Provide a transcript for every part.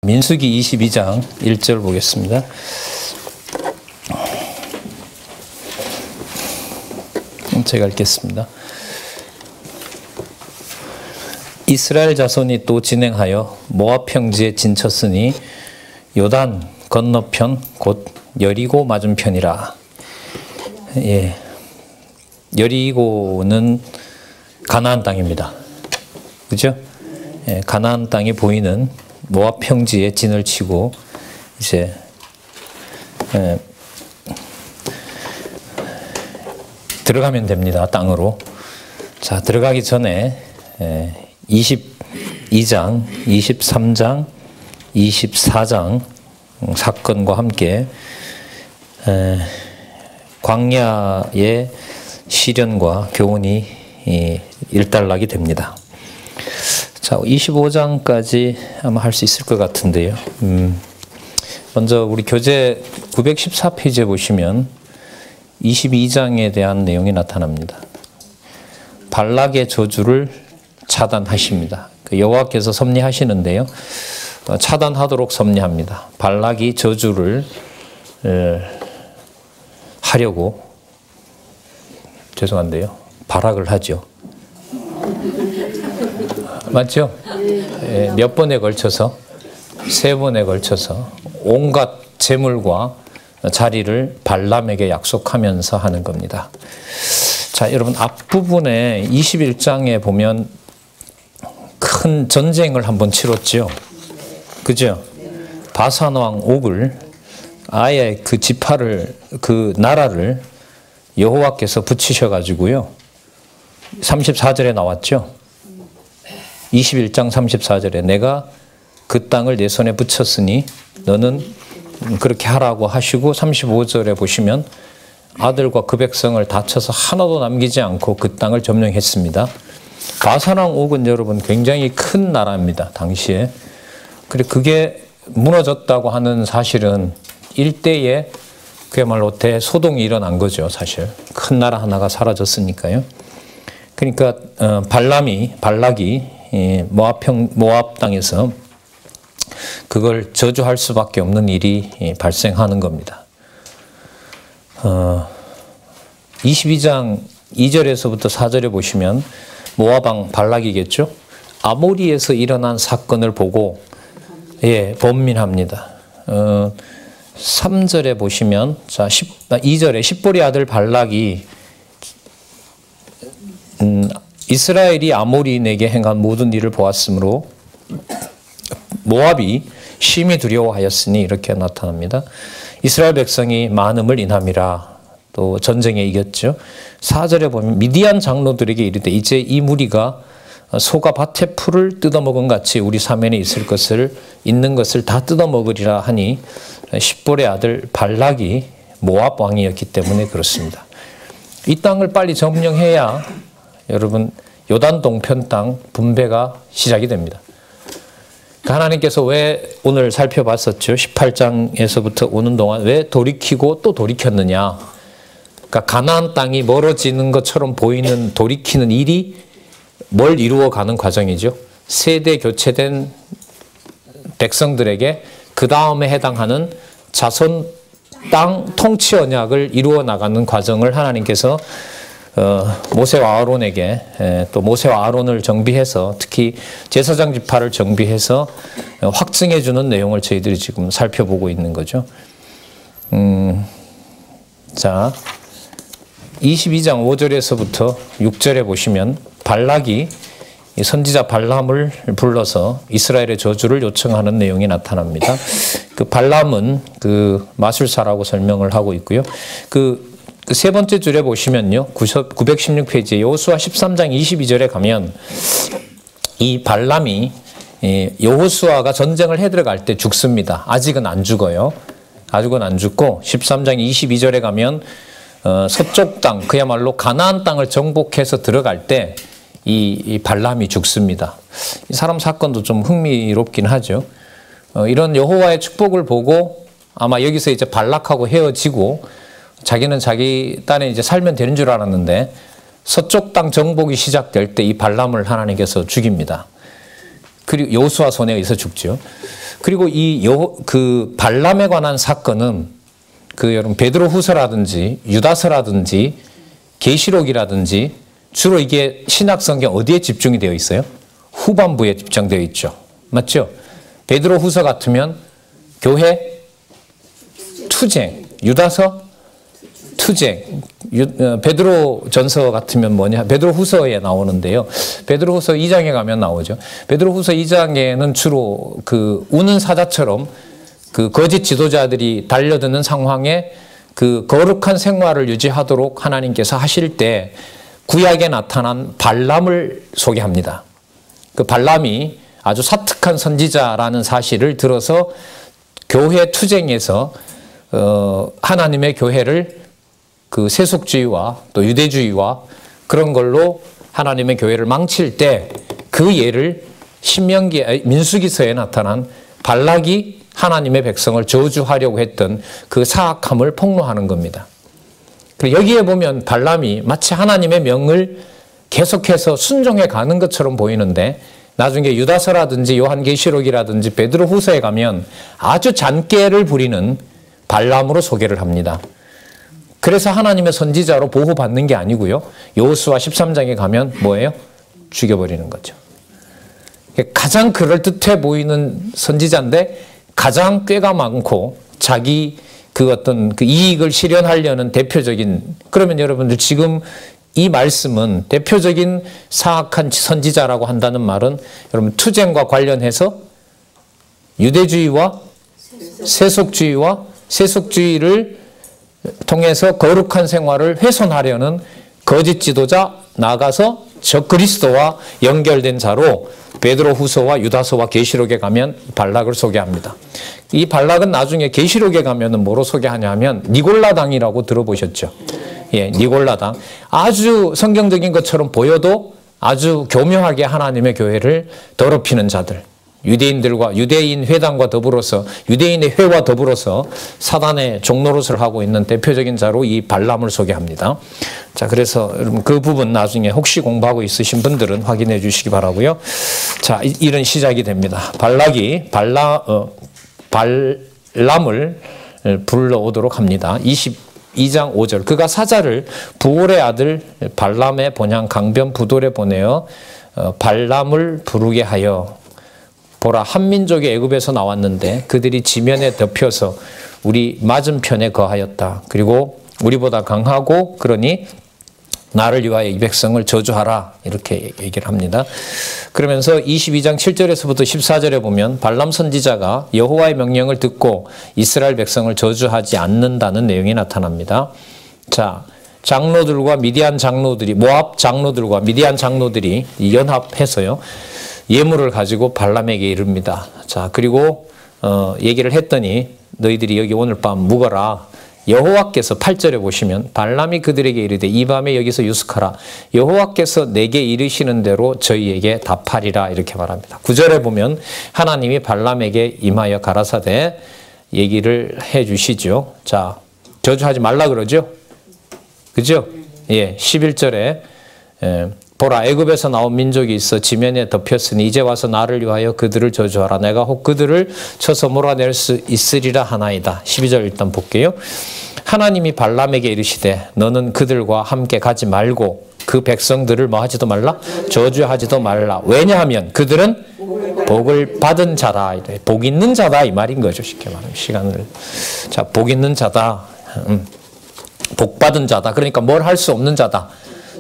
민수기 22장 1절 보겠습니다. 제가 읽겠습니다. 이스라엘 자손이 또 진행하여 모압 평지에 진쳤으니 요단 건너편 곧 여리고 맞은편이라. 예, 여리고는 가나안 땅입니다. 그죠? 예, 가나안 땅이 보이는 모압 평지에 진을 치고 이제 들어가면 됩니다. 땅으로. 자, 들어가기 전에 22장, 23장, 24장 사건과 함께 광야의 시련과 교훈이 일단락이 됩니다. 자, 25장까지 아마 할 수 있을 것 같은데요. 먼저 우리 교재 914페이지에 보시면 22장에 대한 내용이 나타납니다. 발락의 저주를 차단하십니다. 여호와께서 섭리하시는데요. 차단하도록 섭리합니다. 발락이 저주를 하려고, 죄송한데요, 발악을 하죠. 맞죠? 예, 몇 번에 걸쳐서, 3번에 걸쳐서 온갖 재물과 자리를 발람에게 약속하면서 하는 겁니다. 자, 여러분 앞부분에 21장에 보면 큰 전쟁을 한번 치렀죠. 그죠? 바산 왕 옥을 아예 그 지파를, 그 나라를 여호와께서 붙이셔 가지고요. 34절에 나왔죠. 21장 34절에 내가 그 땅을 내 손에 붙였으니 너는 그렇게 하라고 하시고, 35절에 보시면 아들과 그 백성을 다쳐서 하나도 남기지 않고 그 땅을 점령했습니다. 바산 왕 옥은 여러분 굉장히 큰 나라입니다. 당시에. 그리고 그게 무너졌다고 하는 사실은 일대에 그야말로 대소동이 일어난 거죠. 사실 큰 나라 하나가 사라졌으니까요. 그러니까 발락이 모압 땅에서 그걸 저주할 수밖에 없는 일이 발생하는 겁니다. 22장 2절에서부터 4절에 보시면 모압 왕 발락이겠죠. 아모리에서 일어난 사건을 보고 번민합니다. 3절에 보시면, 자, 2절에 십볼의 아들 발락이 이스라엘이 아모리인에게 행한 모든 일을 보았으므로 모압이 심히 두려워하였으니, 이렇게 나타납니다. 이스라엘 백성이 많음을 인함이라. 또 전쟁에 이겼죠. 4절에 보면 미디안 장로들에게 이르되 이제 이 무리가 소가 밭의 풀을 뜯어먹은 같이 우리 사면에 있는 것을 다 뜯어먹으리라 하니, 십볼의 아들 발락이 모압 왕이었기 때문에 그렇습니다. 이 땅을 빨리 점령해야 여러분 요단 동편 땅 분배가 시작이 됩니다. 하나님께서 왜 오늘 살펴봤었죠. 18장에서부터 오는 동안 왜 돌이키고 또 돌이켰느냐. 그러니까 가나안 땅이 멀어지는 것처럼 보이는 돌이키는 일이 뭘 이루어가는 과정이죠. 세대 교체된 백성들에게 그 다음에 해당하는 자손 땅 통치 언약을 이루어 나가는 과정을 하나님께서 모세와 아론에게, 또 모세와 아론을 정비해서 특히 제사장 지파를 정비해서 확증해 주는 내용을 저희들이 지금 살펴보고 있는 거죠. 자, 22장 5절에서부터 6절에 보시면 발락이 선지자 발람을 불러서 이스라엘의 저주를 요청하는 내용이 나타납니다. 그 발람은 그 마술사라고 설명을 하고 있고요. 그 세 번째 줄에 보시면요, 916페이지에 여호수아 13장 22절에 가면 이 발람이 여호수아가 전쟁을 해 들어갈 때 죽습니다. 아직은 안 죽어요. 아직은 안 죽고 13장 22절에 가면 서쪽 땅, 그야말로 가나안 땅을 정복해서 들어갈 때 이 발람이 죽습니다. 이 사람 사건도 좀 흥미롭긴 하죠. 이런 여호와의 축복을 보고 아마 여기서 이제 발락하고 헤어지고 자기는 자기 딴에 이제 살면 되는 줄 알았는데, 서쪽 땅 정복이 시작될 때 이 발람을 하나님께서 죽입니다. 그리고 여호수아 손에 의해서 죽죠. 그리고 그 발람에 관한 사건은 여러분 베드로 후서라든지 유다서라든지 계시록이라든지 주로 이게 신약성경 어디에 집중이 되어 있어요? 후반부에 집중되어 있죠. 맞죠? 베드로 후서 같으면 교회 투쟁, 유다서 투쟁, 베드로 전서 같으면 뭐냐? 베드로 후서에 나오는데요. 베드로 후서 2장에 가면 나오죠. 베드로 후서 2장에는 주로 우는 사자처럼 거짓 지도자들이 달려드는 상황에 거룩한 생활을 유지하도록 하나님께서 하실 때 구약에 나타난 발람을 소개합니다. 그 발람이 아주 사특한 선지자라는 사실을 들어서 교회 투쟁에서 하나님의 교회를 세속주의와 또 유대주의와 그런 걸로 하나님의 교회를 망칠 때 그 예를 민수기서에 나타난 발락이 하나님의 백성을 저주하려고 했던 그 사악함을 폭로하는 겁니다. 그리고 여기에 보면 발람이 마치 하나님의 명을 계속해서 순종해 가는 것처럼 보이는데 나중에 유다서라든지 요한계시록이라든지 베드로 후서에 가면 아주 잔꾀를 부리는 발람으로 소개를 합니다. 그래서 하나님의 선지자로 보호받는 게 아니고요. 여호수아 13장에 가면 뭐예요? 죽여버리는 거죠. 가장 그럴듯해 보이는 선지자인데 가장 꾀가 많고 자기 어떤 이익을 실현하려는 대표적인, 그러면 여러분들 지금 이 말씀은 대표적인 사악한 선지자라고 한다는 말은 여러분 투쟁과 관련해서 유대주의와 세속주의를 통해서 거룩한 생활을 훼손하려는 거짓 지도자, 나아가서 적그리스도와 연결된 자로 베드로 후서와 유다서와 계시록에 가면 발락을 소개합니다. 이 발락은 나중에 계시록에 가면은 뭐로 소개하냐면 니골라당이라고 들어보셨죠? 예, 니골라당. 아주 성경적인 것처럼 보여도 아주 교묘하게 하나님의 교회를 더럽히는 자들. 유대인 회당과 더불어서 유대인의 회와 더불어서 사단의 종노릇을 하고 있는 대표적인 자로 이 발람을 소개합니다. 자, 그래서 여러분 그 부분 나중에 혹시 공부하고 있으신 분들은 확인해 주시기 바라고요. 자, 이런 시작이 됩니다. 발락이 발람을 불러오도록 합니다. 22장 5절. 그가 사자를 부올의 아들 발람의 본향 강변 부돌에 보내어 발람을 부르게 하여 보라, 한 민족이 애굽에서 나왔는데 그들이 지면에 덮여서 우리 맞은편에 거하였다. 그리고 우리보다 강하고 그러니 나를 위하여 이 백성을 저주하라. 이렇게 얘기를 합니다. 그러면서 22장 7절에서부터 14절에 보면 발람 선지자가 여호와의 명령을 듣고 이스라엘 백성을 저주하지 않는다는 내용이 나타납니다. 자, 장로들과 미디안 장로들이, 모압 장로들과 미디안 장로들이 연합해서요. 예물을 가지고 발람에게 이릅니다. 자, 그리고 얘기를 했더니 너희들이 여기 오늘 밤 묵어라. 여호와께서 8절에 보시면 발람이 그들에게 이르되 이 밤에 여기서 유숙하라. 여호와께서 내게 이르시는 대로 저희에게 답하리라. 이렇게 말합니다. 9절에 보면 하나님이 발람에게 임하여 가라사대 얘기를 해 주시죠. 자, 저주하지 말라 그러죠. 그죠? 예, 11절에 보라, 애굽에서 나온 민족이 있어 지면에 덮였으니 이제 와서 나를 위하여 그들을 저주하라. 내가 혹 그들을 쳐서 몰아낼 수 있으리라 하나이다. 12절 일단 볼게요. 하나님이 발람에게 이르시되 너는 그들과 함께 가지 말고 그 백성들을 뭐 하지도 말라? 저주하지도 말라. 왜냐하면 그들은 복을 받은 자다. 복 있는 자다 이 말인 거죠. 쉽게 말하면 시간을. 자, 복 있는 자다. 복 받은 자다. 그러니까 뭘 할 수 없는 자다.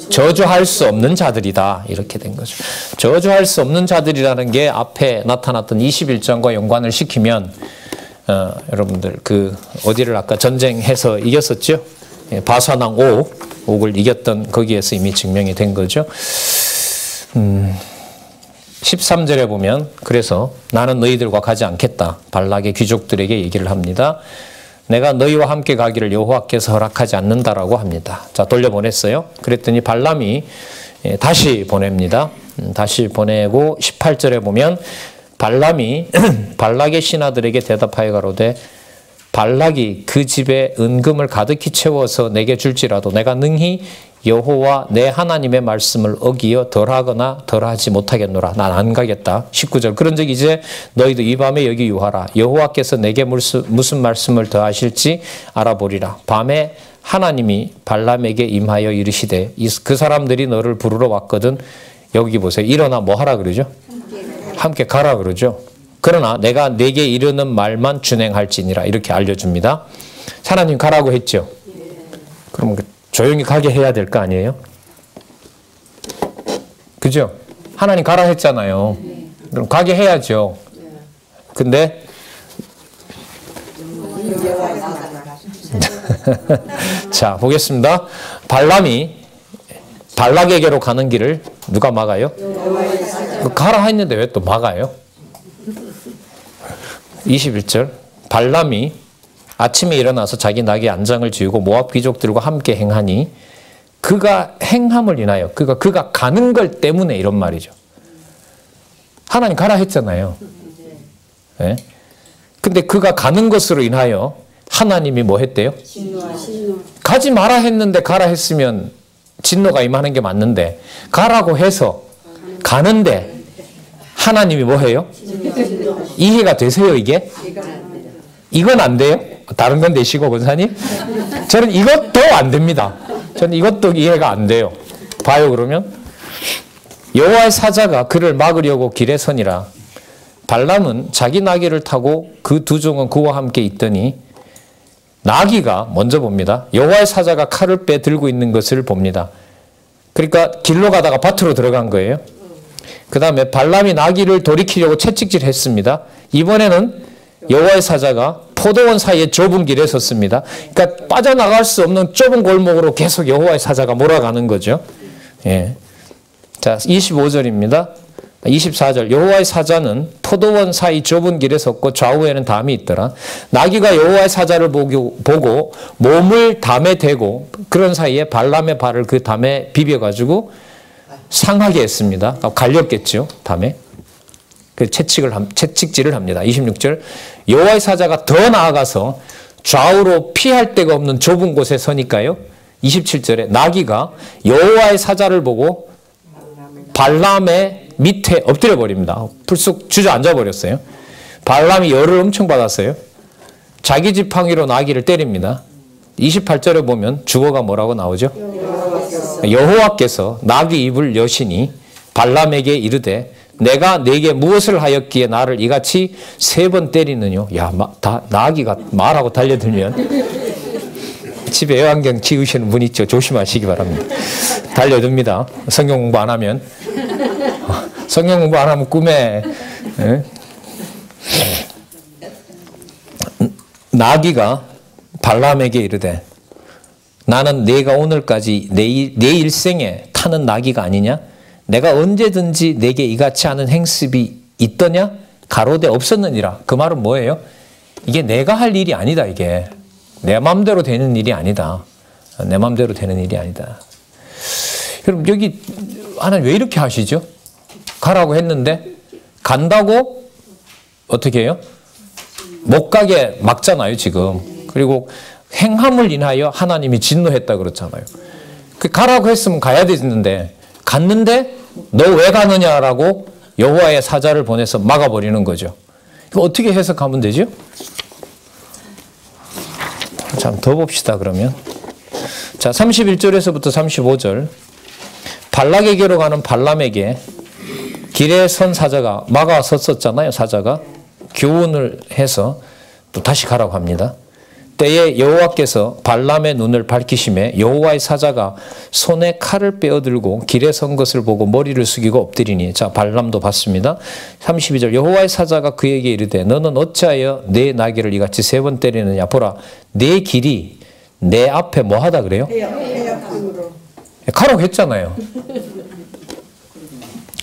저주할 수 없는 자들이다. 이렇게 된 거죠. 저주할 수 없는 자들이라는 게 앞에 나타났던 21장과 연관을 시키면 여러분들 어디를 아까 전쟁해서 이겼었죠? 바사왕 옥을 이겼던 거기에서 이미 증명이 된 거죠. 13절에 보면 그래서 나는 너희들과 가지 않겠다. 발락의 귀족들에게 얘기를 합니다. 내가 너희와 함께 가기를 여호와께서 허락하지 않는다라고 합니다. 자, 돌려보냈어요. 그랬더니 발람이 다시 보냅니다. 다시 보내고 18절에 보면 발람이 발락의 신하들에게 대답하여 가로되 발락이 그 집에 은금을 가득히 채워서 내게 줄지라도 내가 능히 여호와 내 하나님의 말씀을 어기어 덜하거나 덜하지 못하겠노라. 난 안 가겠다. 19절. 그런즉 이제 너희도 이 밤에 여기 유하라. 여호와께서 내게 무슨 말씀을 더하실지 알아보리라. 밤에 하나님이 발람에게 임하여 이르시되 그 사람들이 너를 부르러 왔거든. 여기 보세요. 일어나 뭐 하라 그러죠? 함께 가라 그러죠. 그러나 내가 내게 이르는 말만 준행할지니라. 이렇게 알려줍니다. 하나님 가라고 했죠. 그럼 조용히 가게 해야 될 거 아니에요? 그죠? 하나님 가라 했잖아요. 그럼 가게 해야죠. 근데 자, 보겠습니다. 발람이 발락에게로 가는 길을 누가 막아요? 가라 했는데 왜 또 막아요? 21절. 발람이 아침에 일어나서 자기 나귀 안장을 지우고 모압 귀족들과 함께 행하니 그가 행함을 인하여 그가 가는 걸 때문에 이런 말이죠. 하나님 가라 했잖아요. 네? 근데 그가 가는 것으로 인하여 하나님이 뭐 했대요? 가지 마라 했는데 가라 했으면 진노가 임하는 게 맞는데 가라고 해서 가는데 하나님이 뭐 해요? 이해가 되세요 이게? 이건 안 돼요? 다른 건 되시고 권사님? 저는 이것도 안 됩니다. 저는 이것도 이해가 안 돼요. 봐요 그러면. 여호와의 사자가 그를 막으려고 길에 서니라. 발람은 자기 나귀를 타고 그 두 종은 그와 함께 있더니 나귀가 먼저 봅니다. 여호와의 사자가 칼을 빼 들고 있는 것을 봅니다. 그러니까 길로 가다가 밭으로 들어간 거예요. 그 다음에 발람이 나귀를 돌이키려고 채찍질했습니다. 이번에는 여호와의 사자가 포도원 사이에 좁은 길에 섰습니다. 그러니까 빠져나갈 수 없는 좁은 골목으로 계속 여호와의 사자가 몰아가는 거죠. 예. 자, 25절입니다. 24절. 여호와의 사자는 포도원 사이 좁은 길에 섰고 좌우에는 담이 있더라. 나귀가 여호와의 사자를 보고 몸을 담에 대고 그런 사이에 발람의 발을 그 담에 비벼가지고 상하게 했습니다. 갈렸겠죠. 담에. 그 채찍질을 합니다. 26절. 여호와의 사자가 더 나아가서 좌우로 피할 데가 없는 좁은 곳에 서니까요. 27절에 나귀가 여호와의 사자를 보고 발람의 밑에 엎드려 버립니다. 불쑥 주저앉아 버렸어요. 발람이 열을 엄청 받았어요. 자기 지팡이로 나귀를 때립니다. 28절에 보면 주어가 뭐라고 나오죠? 여호와께서 나귀 입을 여시니 발람에게 이르되 내가 네게 무엇을 하였기에 나를 이같이 3번 때리느뇨. 야, 나귀가 말하고 달려들면 집에 애완경 키우시는 분 있죠. 조심하시기 바랍니다. 달려듭니다. 성경 공부 안 하면. 성경 공부 안 하면 꿈에. 예? 나귀가 발람에게 이르되 나는 네가 오늘까지 내 일생에 타는 나귀가 아니냐? 내가 언제든지 내게 이같이 하는 행습이 있더냐? 가로되 없었느니라. 그 말은 뭐예요? 이게 내가 할 일이 아니다. 이게 내 마음대로 되는 일이 아니다. 내 마음대로 되는 일이 아니다. 여러분 여기 하나님 왜 이렇게 하시죠? 가라고 했는데 간다고 어떻게 해요? 못 가게 막잖아요 지금. 그리고 행함을 인하여 하나님이 진노했다 그렇잖아요. 가라고 했으면 가야 되는데 갔는데 너 왜 가느냐라고 여호와의 사자를 보내서 막아버리는 거죠. 이거 어떻게 해석하면 되죠? 자, 더 봅시다 그러면. 자, 31절에서부터 35절. 발락에게로 가는 발람에게 길에 선 사자가 막아섰었잖아요. 사자가 교훈을 해서 또 다시 가라고 합니다. 때에 여호와께서 발람의 눈을 밝히심에 여호와의 사자가 손에 칼을 빼어들고 길에 선 것을 보고 머리를 숙이고 엎드리니. 자, 발람도 봤습니다. 32절. 여호와의 사자가 그에게 이르되 너는 어찌하여 내 나귀를 이같이 3번 때리느냐. 보라, 내 길이 내 앞에 뭐 하다 그래요? 가라고 했잖아요.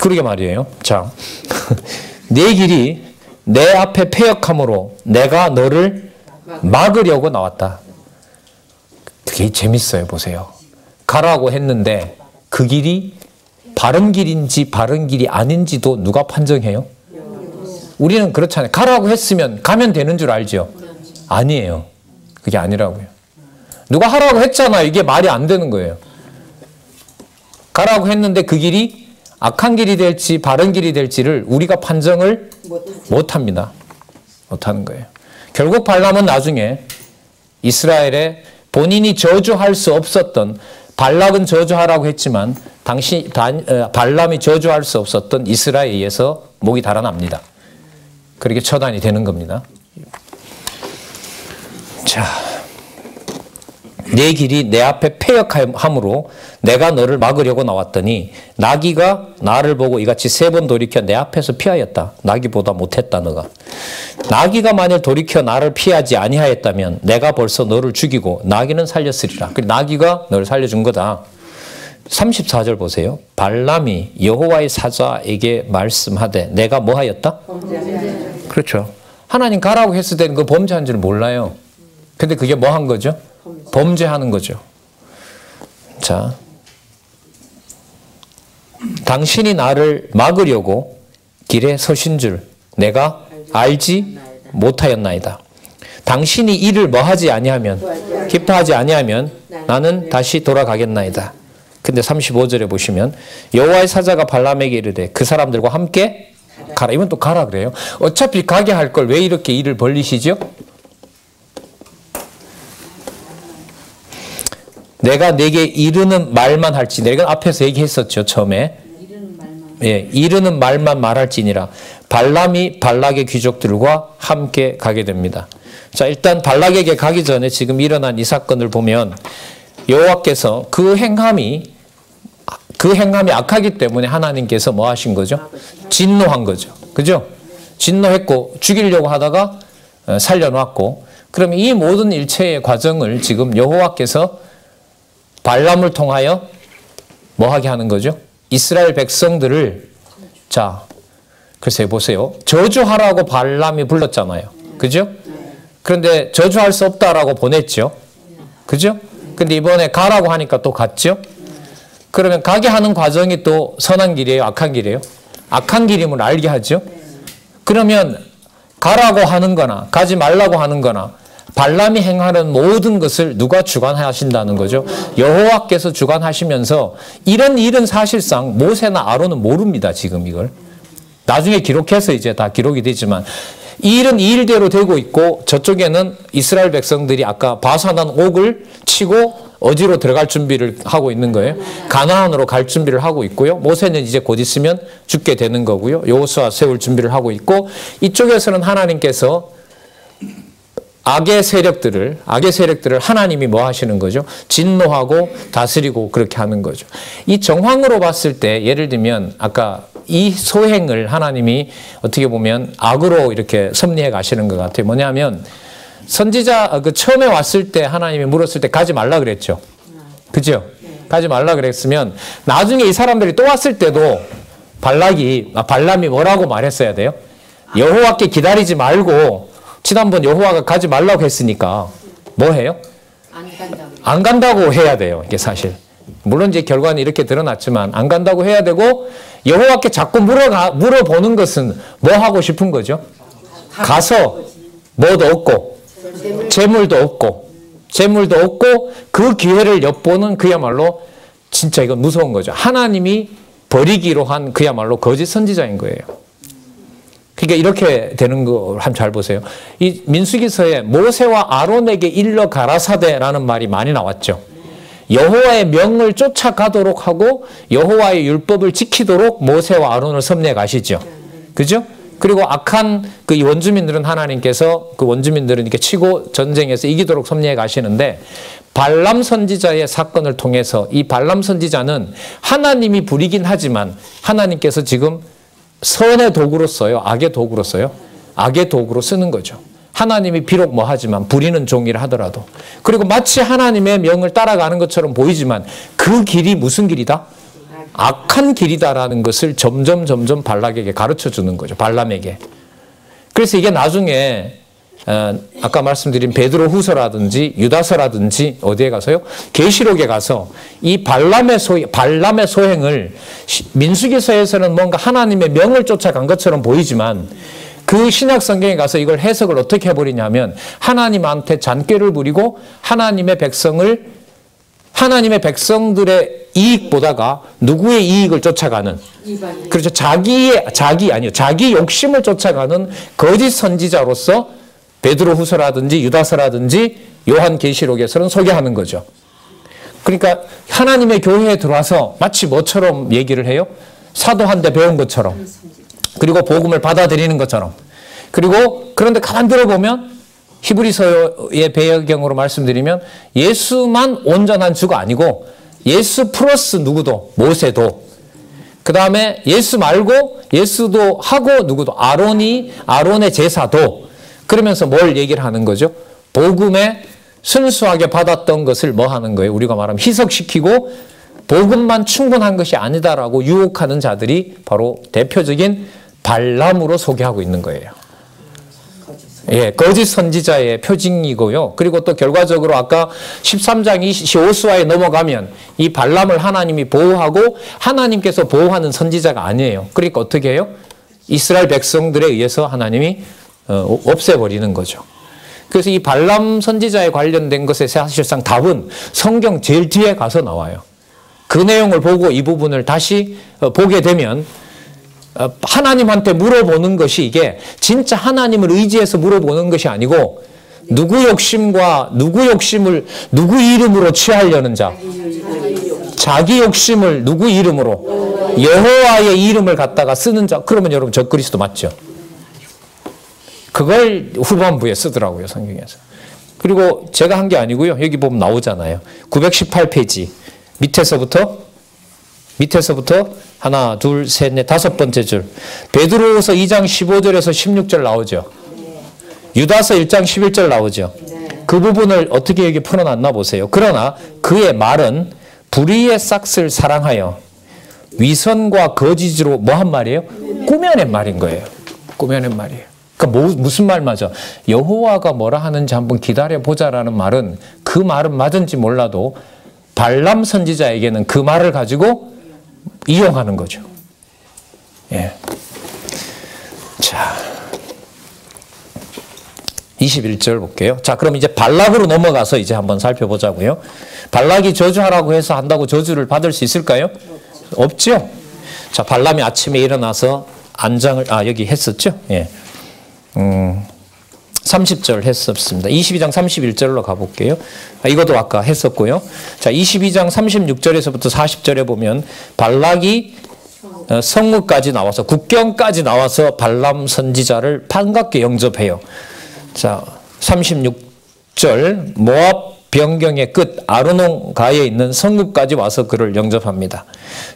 그러게 말이에요. 자, 내 길이 내 앞에 패역함으로 내가 너를 막으려고 나왔다. 그게 재밌어요. 보세요. 가라고 했는데 그 길이 바른 길인지 바른 길이 아닌지도 누가 판정해요? 우리는 그렇잖아요. 가라고 했으면 가면 되는 줄 알죠? 아니에요. 그게 아니라고요. 누가 하라고 했잖아요. 이게 말이 안 되는 거예요. 가라고 했는데 그 길이 악한 길이 될지 바른 길이 될지를 우리가 판정을 못합니다. 못하는 거예요. 결국 발람은 나중에 이스라엘에 본인이 저주할 수 없었던, 발락은 저주하라고 했지만 발람이 저주할 수 없었던 이스라엘에 의해서 목이 달아납니다. 그렇게 처단이 되는 겁니다. 자, 내 길이 내 앞에 패역함으로 내가 너를 막으려고 나왔더니 나귀가 나를 보고 이같이 3번 돌이켜 내 앞에서 피하였다. 나귀보다 못했다 너가. 나귀가 만일 돌이켜 나를 피하지 아니하였다면 내가 벌써 너를 죽이고 나귀는 살렸으리라. 나귀가 너를 살려준 거다. 34절 보세요. 발람이 여호와의 사자에게 말씀하되 내가 뭐 하였다? 그렇죠. 하나님 가라고 했을 때는 그 범죄한 줄 몰라요. 근데 그게 뭐 한 거죠? 범죄하는 거죠. 자, 당신이 나를 막으려고 길에 서신 줄 내가 알지 못하였나이다. 당신이 이를 뭐하지 아니하면, 기뻐하지 아니하면 나는 다시 돌아가겠나이다. 근데 35절에 보시면 여호와의 사자가 발람에게 이르되 그 사람들과 함께 가라. 이건 또 가라 그래요. 어차피 가게 할 걸 왜 이렇게 일을 벌리시죠? 내가 내게 이르는 말만 할지, 내가 앞에서 얘기했었죠, 처음에. 이르는 말만 말할지니라. 발람이 발락의 귀족들과 함께 가게 됩니다. 자, 일단 발락에게 가기 전에 지금 일어난 이 사건을 보면 여호와께서 그 행함이 악하기 때문에 하나님께서 뭐 하신 거죠? 진노한 거죠. 그죠? 진노했고 죽이려고 하다가 살려놨고, 그럼 이 모든 일체의 과정을 지금 여호와께서 발람을 통하여 뭐 하게 하는 거죠? 이스라엘 백성들을, 자, 글쎄 보세요. 저주하라고 발람이 불렀잖아요. 그죠? 그런데 저주할 수 없다라고 보냈죠. 그죠? 근데 이번에 가라고 하니까 또 갔죠? 그러면 가게 하는 과정이 또 선한 길이에요? 악한 길이에요? 악한 길임을 알게 하죠? 그러면 가라고 하는 거나 가지 말라고 하는 거나 발람이 행하는 모든 것을 누가 주관하신다는 거죠? 여호와께서 주관하시면서 이런 일은 사실상 모세나 아론은 모릅니다. 지금 이걸. 나중에 기록해서 이제 다 기록이 되지만 이 일은 이 일대로 되고 있고 저쪽에는 이스라엘 백성들이 아까 바산한 옥을 치고 어디로 들어갈 준비를 하고 있는 거예요. 가나안으로 갈 준비를 하고 있고요. 모세는 이제 곧 있으면 죽게 되는 거고요. 여호수아 세울 준비를 하고 있고 이쪽에서는 하나님께서 악의 세력들을 하나님이 뭐 하시는 거죠? 진노하고 다스리고 그렇게 하는 거죠. 이 정황으로 봤을 때 예를 들면 아까 이 소행을 하나님이 어떻게 보면 악으로 이렇게 섭리해 가시는 것 같아요. 뭐냐면 선지자 처음에 왔을 때 하나님이 물었을 때 가지 말라 그랬죠. 그죠? 가지 말라 그랬으면 나중에 이 사람들이 또 왔을 때도 발람이 뭐라고 말했어야 돼요? 여호와께 기다리지 말고 지난번 여호와가 가지 말라고 했으니까 뭐 해요? 안 간다고 해야 돼요. 이게 사실. 물론 이제 결과는 이렇게 드러났지만 안 간다고 해야 되고 여호와께 자꾸 물어보는 것은 뭐 하고 싶은 거죠? 가서 뭐도 얻고 재물도 얻고 그 기회를 엿보는 그야말로 진짜 이건 무서운 거죠. 하나님이 버리기로 한 그야말로 거짓 선지자인 거예요. 그러니까 이렇게 되는 거 한번 잘 보세요. 이 민수기서에 모세와 아론에게 일러 가라사대라는 말이 많이 나왔죠. 여호와의 명을 쫓아가도록 하고 여호와의 율법을 지키도록 모세와 아론을 섭리해 가시죠. 그죠? 그리고 악한 그 원주민들은 하나님께서 그 원주민들은 이렇게 치고 전쟁에서 이기도록 섭리해 가시는데 발람 선지자의 사건을 통해서 이 발람 선지자는 하나님이 부리긴 하지만 하나님께서 지금 선의 도구로 써요? 악의 도구로 써요? 악의 도구로 쓰는 거죠. 하나님이 비록 뭐 하지만 부리는 종이라 하더라도. 그리고 마치 하나님의 명을 따라가는 것처럼 보이지만 그 길이 무슨 길이다? 악한 길이다라는 것을 점점 발락에게 가르쳐 주는 거죠. 발람에게. 그래서 이게 나중에 아까 말씀드린 베드로 후서라든지 유다서라든지 어디에 가서요? 계시록에 가서 이 발람의 소행을 민수기서에서는 뭔가 하나님의 명을 쫓아간 것처럼 보이지만 그 신약 성경에 가서 이걸 해석을 어떻게 해버리냐면 하나님한테 잔꾀를 부리고 하나님의 백성을 하나님의 백성들의 이익보다가 누구의 이익을 쫓아가는, 그렇죠. 자기 욕심을 쫓아가는 거짓 선지자로서 베드로후서라든지 유다서라든지 요한계시록에서는 소개하는 거죠. 그러니까 하나님의 교회에 들어와서 마치 뭐처럼 얘기를 해요? 사도한테 배운 것처럼, 그리고 복음을 받아들이는 것처럼. 그리고 그런데 가만 들어보면 히브리서의 배경으로 말씀드리면 예수만 온전한 주가 아니고 예수 플러스 누구도, 모세도, 그 다음에 예수 말고 예수도 하고 누구도, 아론의 제사도, 그러면서 뭘 얘기를 하는 거죠? 복음에 순수하게 받았던 것을 뭐 하는 거예요? 우리가 말하면 희석시키고 복음만 충분한 것이 아니다라고 유혹하는 자들이 바로 대표적인 발람으로 소개하고 있는 거예요. 예, 거짓 선지자의 표징이고요. 그리고 또 결과적으로 아까 13장 여호수아에 넘어가면 이 발람을 하나님이 보호하고 하나님께서 보호하는 선지자가 아니에요. 그러니까 어떻게 해요? 이스라엘 백성들에 의해서 하나님이 없애버리는 거죠. 그래서 이 발람 선지자에 관련된 것에 사실상 답은 성경 제일 뒤에 가서 나와요. 그 내용을 보고 이 부분을 다시 보게 되면 하나님한테 물어보는 것이 이게 진짜 하나님을 의지해서 물어보는 것이 아니고 누구 욕심을 누구 이름으로 취하려는 자, 자기 욕심을 누구 이름으로, 여호와의 이름을 갖다가 쓰는 자. 그러면 여러분 적그리스도 맞죠? 그걸 후반부에 쓰더라고요, 성경에서. 그리고 제가 한 게 아니고요. 여기 보면 나오잖아요. 918페이지 밑에서부터 하나, 둘, 셋, 넷, 다섯 번째 줄. 베드로후서 2장 15절에서 16절 나오죠. 유다서 1장 11절 나오죠. 그 부분을 어떻게 여기 풀어놨나 보세요. 그러나 그의 말은 불의의 싹을 사랑하여 위선과 거짓으로 뭐 한 말이에요? 꾸며낸 말인 거예요. 꾸며낸 말이에요. 그러니까 무슨 말 맞아? 여호와가 뭐라 하는지 한번 기다려보자라는 말은, 그 말은 맞은지 몰라도 발람 선지자에게는 그 말을 가지고 이용하는 거죠. 예. 자, 21절 볼게요. 자, 그럼 이제 발락으로 넘어가서 이제 한번 살펴보자고요. 발락이 저주하라고 해서 한다고 저주를 받을 수 있을까요? 없죠. 자, 발람이 아침에 일어나서 안장을, 여기 했었죠? 예. 30절 했었습니다. 22장 31절로 가볼게요. 이것도 아까 했었고요. 자, 22장 36절에서부터 40절에 보면 발락이 성읍까지 나와서, 국경까지 나와서 발람 선지자를 반갑게 영접해요. 자, 36절 모압 변경의 끝 아르논 가에 있는 성읍까지 와서 그를 영접합니다.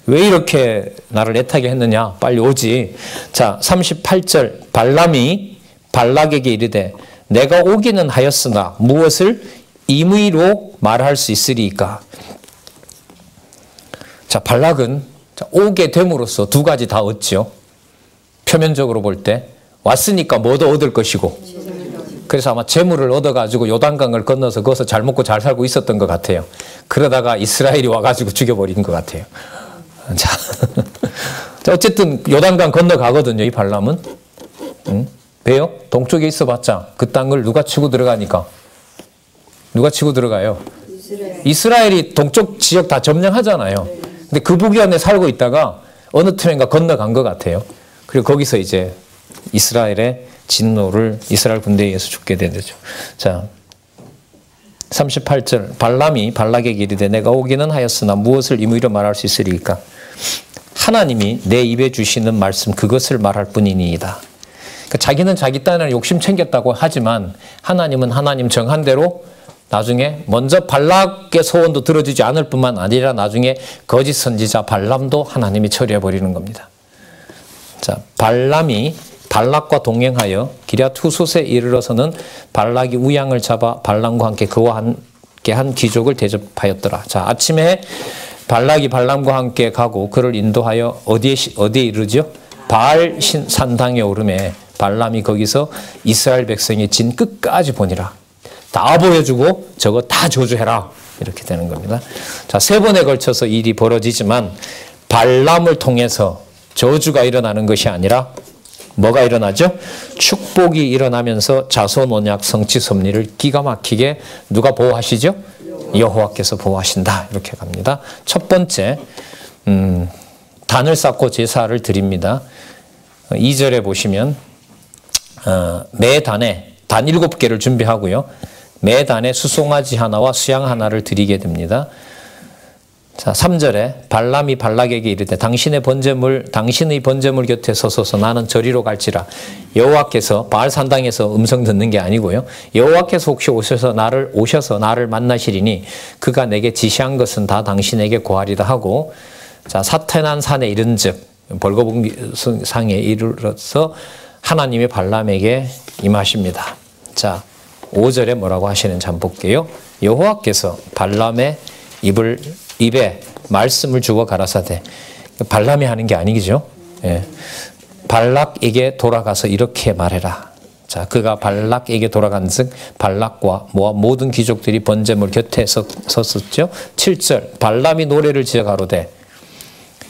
왜 이렇게 나를 애타게 했느냐? 빨리 오지. 자, 38절 발람이 발락에게 이르되 내가 오기는 하였으나 무엇을 임의로 말할 수 있으리까? 자, 발락은 오게 됨으로써 두 가지 다 얻죠. 표면적으로 볼 때 왔으니까 뭐도 얻을 것이고, 그래서 아마 재물을 얻어가지고 요단강을 건너서 거기서 잘 먹고 잘 살고 있었던 것 같아요. 그러다가 이스라엘이 와가지고 죽여버린 것 같아요. 자, 어쨌든 요단강 건너가거든요, 이 발람은. 응? 왜요? 동쪽에 있어봤자 그 땅을 누가 치고 들어가니까. 누가 치고 들어가요? 이스라엘이 동쪽 지역 다 점령하잖아요. 근데 그 부근에 살고 있다가 어느 틈인가 건너간 것 같아요. 그리고 거기서 이제 이스라엘의 진노를 이스라엘 군대에 의해서 죽게 되죠. 자, 38절 발람이 발락에게 이르되 내가 오기는 하였으나 무엇을 임의로 말할 수 있으리까? 하나님이 내 입에 주시는 말씀 그것을 말할 뿐이니이다. 그러니까 자기는 자기 딴에 욕심 챙겼다고 하지만 하나님은 하나님 정한 대로 나중에 먼저 발락의 소원도 들어주지 않을 뿐만 아니라 나중에 거짓 선지자 발람도 하나님이 처리해버리는 겁니다. 자, 발람이 발락과 동행하여 기럇 후솥에 이르러서는 발락이 우양을 잡아 발람과 함께 그와 함께 한 귀족을 대접하였더라. 자, 아침에 발락이 발람과 함께 가고 그를 인도하여 어디에 이르죠? 바알 산당에 오르매 발람이 거기서 이스라엘 백성의 진 끝까지 보니라. 다 보여주고 저거 다 저주해라. 이렇게 되는 겁니다. 자, 세 번에 걸쳐서 일이 벌어지지만 발람을 통해서 저주가 일어나는 것이 아니라 뭐가 일어나죠? 축복이 일어나면서 자손 언약 성취 섭리를 기가 막히게 누가 보호하시죠? 여호와께서 보호하신다. 이렇게 갑니다. 첫 번째, 단을 쌓고 제사를 드립니다. 2절에 보시면 매 단에 단 7개를 준비하고요. 매 단에 수송아지 하나와 수양 하나를 드리게 됩니다. 자, 3절에 발람이 발락에게 이르되 당신의 번제물 곁에 서소서 나는 저리로 갈지라. 여호와께서 바알 산당에서 음성 듣는 게 아니고요. 여호와께서 혹시 오셔서 나를 만나시리니 그가 내게 지시한 것은 다 당신에게 고하리라 하고, 자, 사태난 산에 이른즉 벌거벗성에 이르러서 하나님이 발람에게 임하십니다. 자, 5절에 뭐라고 하시는지 한번 볼게요. 여호와께서 발람의 입에 말씀을 주어 가라사대. 발람이 하는 게 아니죠. 예. 발락에게 돌아가서 이렇게 말해라. 자, 그가 발락에게 돌아간즉 발락과 모든 귀족들이 번제물 곁에 섰었죠. 7절 발람이 노래를 지어 가로되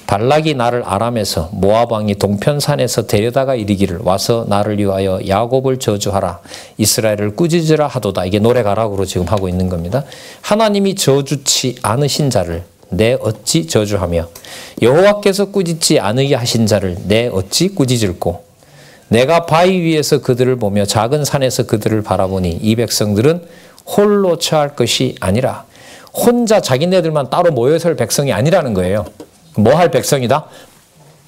발락이 나를 아람에서 모압 왕이 동편산에서 데려다가 이르기를 와서 나를 위하여 야곱을 저주하라 이스라엘을 꾸짖으라 하도다. 이게 노래 가락으로 지금 하고 있는 겁니다. 하나님이 저주치 않으신 자를 내 어찌 저주하며 여호와께서 꾸짖지 않으게 하신 자를 내 어찌 꾸짖을꼬. 내가 바위 위에서 그들을 보며 작은 산에서 그들을 바라보니 이 백성들은 홀로 처할 것이 아니라, 혼자 자기네들만 따로 모여 설 백성이 아니라는 거예요. 뭐 할 백성이다?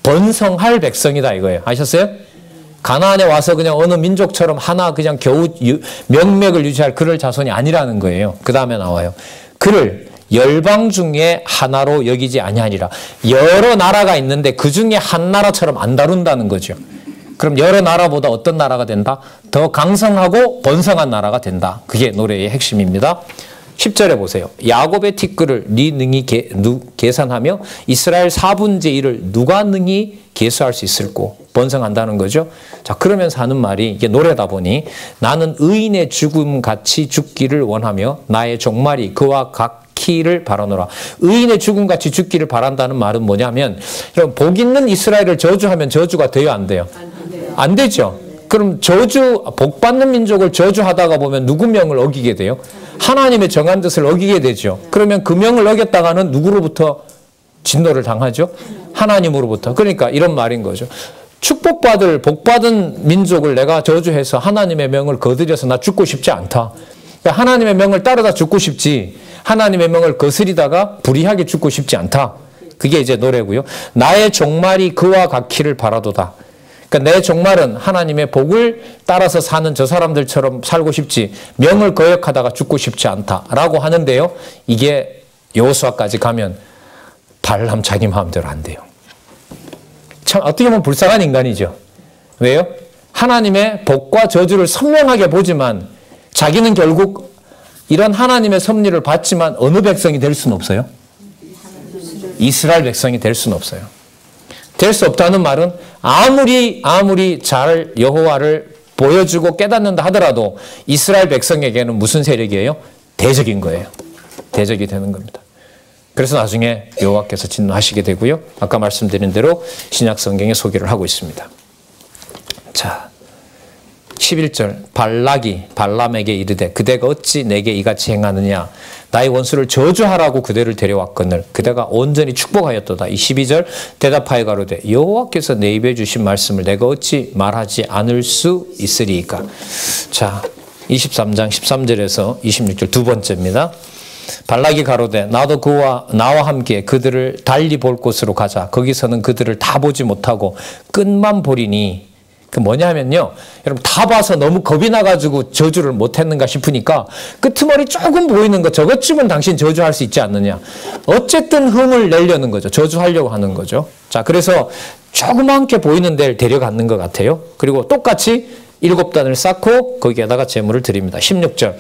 번성할 백성이다 이거예요. 아셨어요? 가나안에 와서 그냥 어느 민족처럼 하나 그냥 겨우 명맥을 유지할 그럴 자손이 아니라는 거예요. 그 다음에 나와요. 그를 열방 중에 하나로 여기지 아니하니라. 여러 나라가 있는데 그 중에 한 나라처럼 안 다룬다는 거죠. 그럼 여러 나라보다 어떤 나라가 된다? 더 강성하고 번성한 나라가 된다. 그게 노래의 핵심입니다. 10절에 보세요. 야곱의 티끌을 네 능히 계산하며 이스라엘 4분의 1을 누가 능히 계수할 수 있을꼬. 번성한다는 거죠. 자, 그러면서 하는 말이, 이게 노래다 보니 나는 의인의 죽음같이 죽기를 원하며 나의 종말이 그와 같기를 바라노라. 의인의 죽음같이 죽기를 바란다는 말은 뭐냐면, 여러분 복 있는 이스라엘을 저주하면 저주가 돼요, 안 돼요? 안 되죠. 그럼 복 받는 민족을 저주하다가 보면 누구 명을 어기게 돼요? 하나님의 정한 뜻을 어기게 되죠. 그러면 그 명을 어겼다가는 누구로부터 진노를 당하죠? 하나님으로부터. 그러니까 이런 말인 거죠. 복받은 민족을 내가 저주해서 하나님의 명을 거드려서 나 죽고 싶지 않다. 그러니까 하나님의 명을 따르다 죽고 싶지, 하나님의 명을 거스리다가 불의하게 죽고 싶지 않다. 그게 이제 노래고요. 나의 종말이 그와 같기를 바라도다. 그러니까 내 종말은 하나님의 복을 따라서 사는 저 사람들처럼 살고 싶지, 명을 거역하다가 죽고 싶지 않다라고 하는데요. 이게 여호수아까지 가면 발람 자기 마음대로 안 돼요. 참 어떻게 보면 불쌍한 인간이죠. 왜요? 하나님의 복과 저주를 선명하게 보지만 자기는 결국 이런 하나님의 섭리를 받지만 어느 백성이 될 수는 없어요? 이스라엘 백성이 될 수는 없어요. 될 수 없다는 말은 아무리 잘 여호와를 보여주고 깨닫는다 하더라도 이스라엘 백성에게는 무슨 세력이에요? 대적인 거예요. 대적이 되는 겁니다. 그래서 나중에 여호와께서 진노하시게 되고요. 아까 말씀드린 대로 신약 성경에 소개를 하고 있습니다. 자, 11절 발락이 발람에게 이르되 그대가 어찌 내게 이같이 행하느냐. 나의 원수를 저주하라고 그대를 데려왔거늘 그대가 온전히 축복하였도다. 12절 대답하여 가로되 여호와께서 내 입에 주신 말씀을 내가 어찌 말하지 않을 수 있으리이까. 자, 23장 13절에서 26절 두 번째입니다. 발락이 가로되 나도 나와 함께 그들을 달리 볼 곳으로 가자. 거기서는 그들을 다 보지 못하고 끝만 보리니. 그 뭐냐면요, 여러분 다 봐서 너무 겁이 나가지고 저주를 못했는가 싶으니까 끄트머리 조금 보이는 거 저것쯤은 당신 저주할 수 있지 않느냐. 어쨌든 흥을 내려는 거죠. 저주하려고 하는 거죠. 자, 그래서 조그맣게 보이는 데를 데려가는 것 같아요. 그리고 똑같이 7단을 쌓고 거기에다가 제물을 드립니다. 16절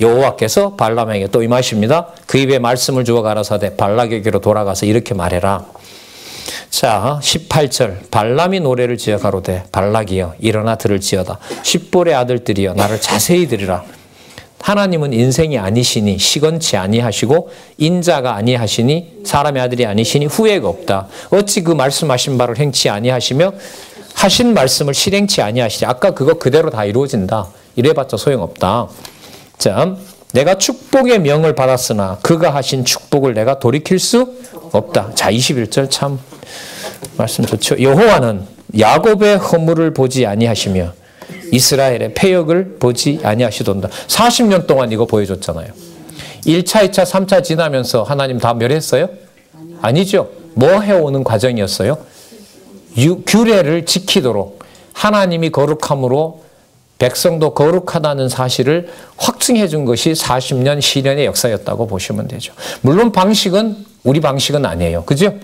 여호와께서 발람에게 또 임하십니다. 그 입에 말씀을 주어 가라사대 발락에게로 돌아가서 이렇게 말해라. 자, 18절 발람이 노래를 지어 가로되 발락이여 일어나 들을지어다. 십볼의 아들들이여 나를 자세히 들으라. 하나님은 인생이 아니시니 시건치 아니하시고 인자가 아니하시니 사람의 아들이 아니시니 후회가 없다. 어찌 그 말씀하신 바를 행치 아니하시며 하신 말씀을 실행치 아니하시지. 아까 그거 그대로 다 이루어진다. 이래봤자 소용없다. 자, 내가 축복의 명을 받았으나 그가 하신 축복을 내가 돌이킬 수 없다. 자, 21절 참 말씀 좋죠. 여호와는 야곱의 허물을 보지 아니하시며 이스라엘의 패역을 보지 아니하시돈다. 40년 동안 이거 보여줬잖아요. 1차, 2차, 3차 지나면서 하나님 다 멸했어요? 아니죠. 뭐 해오는 과정이었어요? 규례를 지키도록 하나님이 거룩함으로 백성도 거룩하다는 사실을 확증해 준 것이 40년 시련의 역사였다고 보시면 되죠. 물론 방식은 우리 방식은 아니에요. 그죠?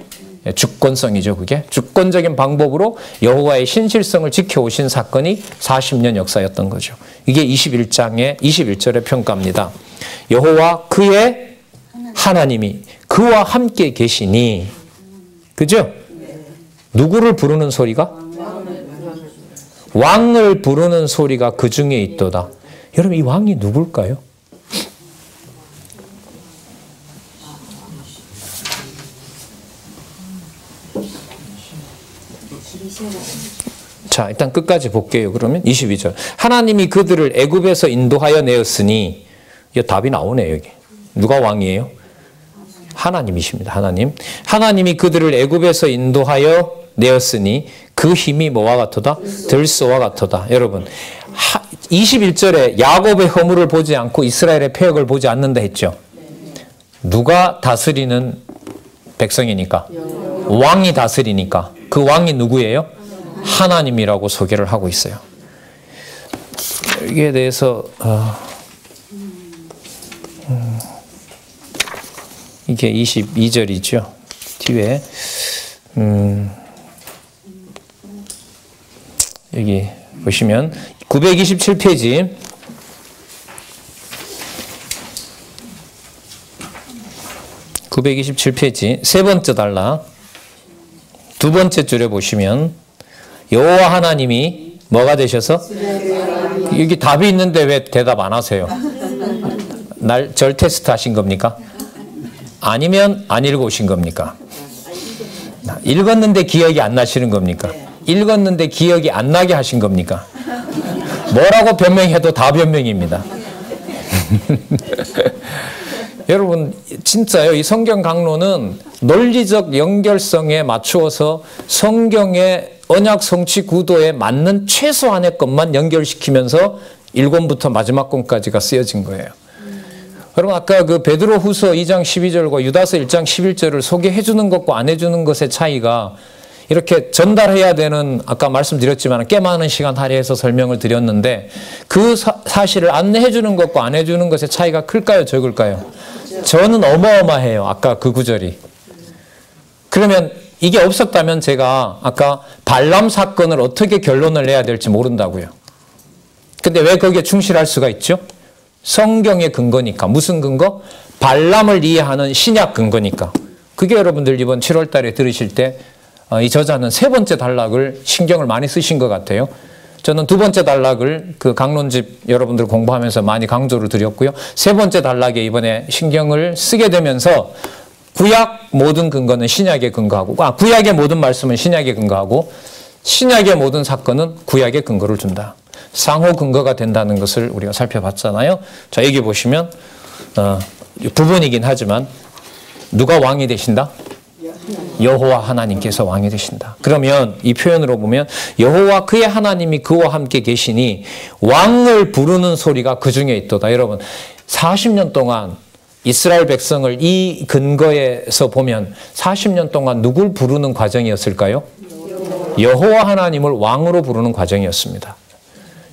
주권성이죠. 그게 주권적인 방법으로 여호와의 신실성을 지켜오신 사건이 40년 역사였던 거죠. 이게 21장의 21절의 평가입니다. 여호와 그의 하나님이 그와 함께 계시니, 그죠? 누구를 부르는 소리가? 왕을 부르는 소리가 그 중에 있도다. 여러분, 이 왕이 누굴까요? 자, 일단 끝까지 볼게요. 그러면 22절. 하나님이 그들을 애굽에서 인도하여 내었으니, 이 답이 나오네요, 여기. 누가 왕이에요? 하나님이십니다. 하나님. 하나님이 그들을 애굽에서 인도하여 내었으니 그 힘이 뭐와 같도다? 들소와 같도다. 여러분, 21절에 야곱의 허물을 보지 않고 이스라엘의 패역을 보지 않는다 했죠. 누가 다스리는 백성이니까? 왕이 다스리니까. 그 왕이 누구예요? 하나님이라고 소개를 하고 있어요. 여기에 대해서 이게 22절이죠. 뒤에 여기 보시면 927페이지 세 번째 단락 두 번째 줄에 보시면 여호와 하나님이 뭐가 되셔서? 여기 답이 있는데 왜 대답 안 하세요? 절 테스트 하신 겁니까? 아니면 안 읽어오신 겁니까? 읽었는데 기억이 안 나시는 겁니까? 읽었는데 기억이 안 나게 하신 겁니까? 뭐라고 변명해도 다 변명입니다. 여러분, 진짜요. 이 성경 강론은 논리적 연결성에 맞추어서 성경의 언약 성취 구도에 맞는 최소한의 것만 연결시키면서 1권부터 마지막 권까지가 쓰여진 거예요. 여러분, 아까 그 베드로 후서 2장 12절과 유다서 1장 11절을 소개해 주는 것과 안 해주는 것의 차이가 이렇게 전달해야 되는, 아까 말씀드렸지만 꽤 많은 시간 할애해서 설명을 드렸는데 그 사실을 안내해 주는 것과 안 해주는 것의 차이가 클까요? 적을까요? 저는 어마어마해요. 아까 그 구절이. 그러면 이게 없었다면 제가 아까 발람 사건을 어떻게 결론을 내야 될지 모른다고요. 근데 왜 거기에 충실할 수가 있죠? 성경의 근거니까. 무슨 근거? 발람을 이해하는 신약 근거니까. 그게 여러분들 이번 7월 달에 들으실 때 이 저자는 세 번째 단락을 신경을 많이 쓰신 것 같아요. 저는 두 번째 단락을 그 강론집 여러분들 공부하면서 많이 강조를 드렸고요. 세 번째 단락에 이번에 신경을 쓰게 되면서 구약 모든 근거는 신약에 근거하고, 구약의 모든 말씀은 신약에 근거하고, 신약의 모든 사건은 구약의 근거를 준다. 상호 근거가 된다는 것을 우리가 살펴봤잖아요. 자, 여기 보시면 부분이긴 하지만 누가 왕이 되신다? 여호와 하나님께서 왕이 되신다. 그러면 이 표현으로 보면 여호와 그의 하나님이 그와 함께 계시니 왕을 부르는 소리가 그 중에 있도다. 여러분, 40년 동안 이스라엘 백성을 이 근거에서 보면 40년 동안 누굴 부르는 과정이었을까요? 여호와 하나님을 왕으로 부르는 과정이었습니다.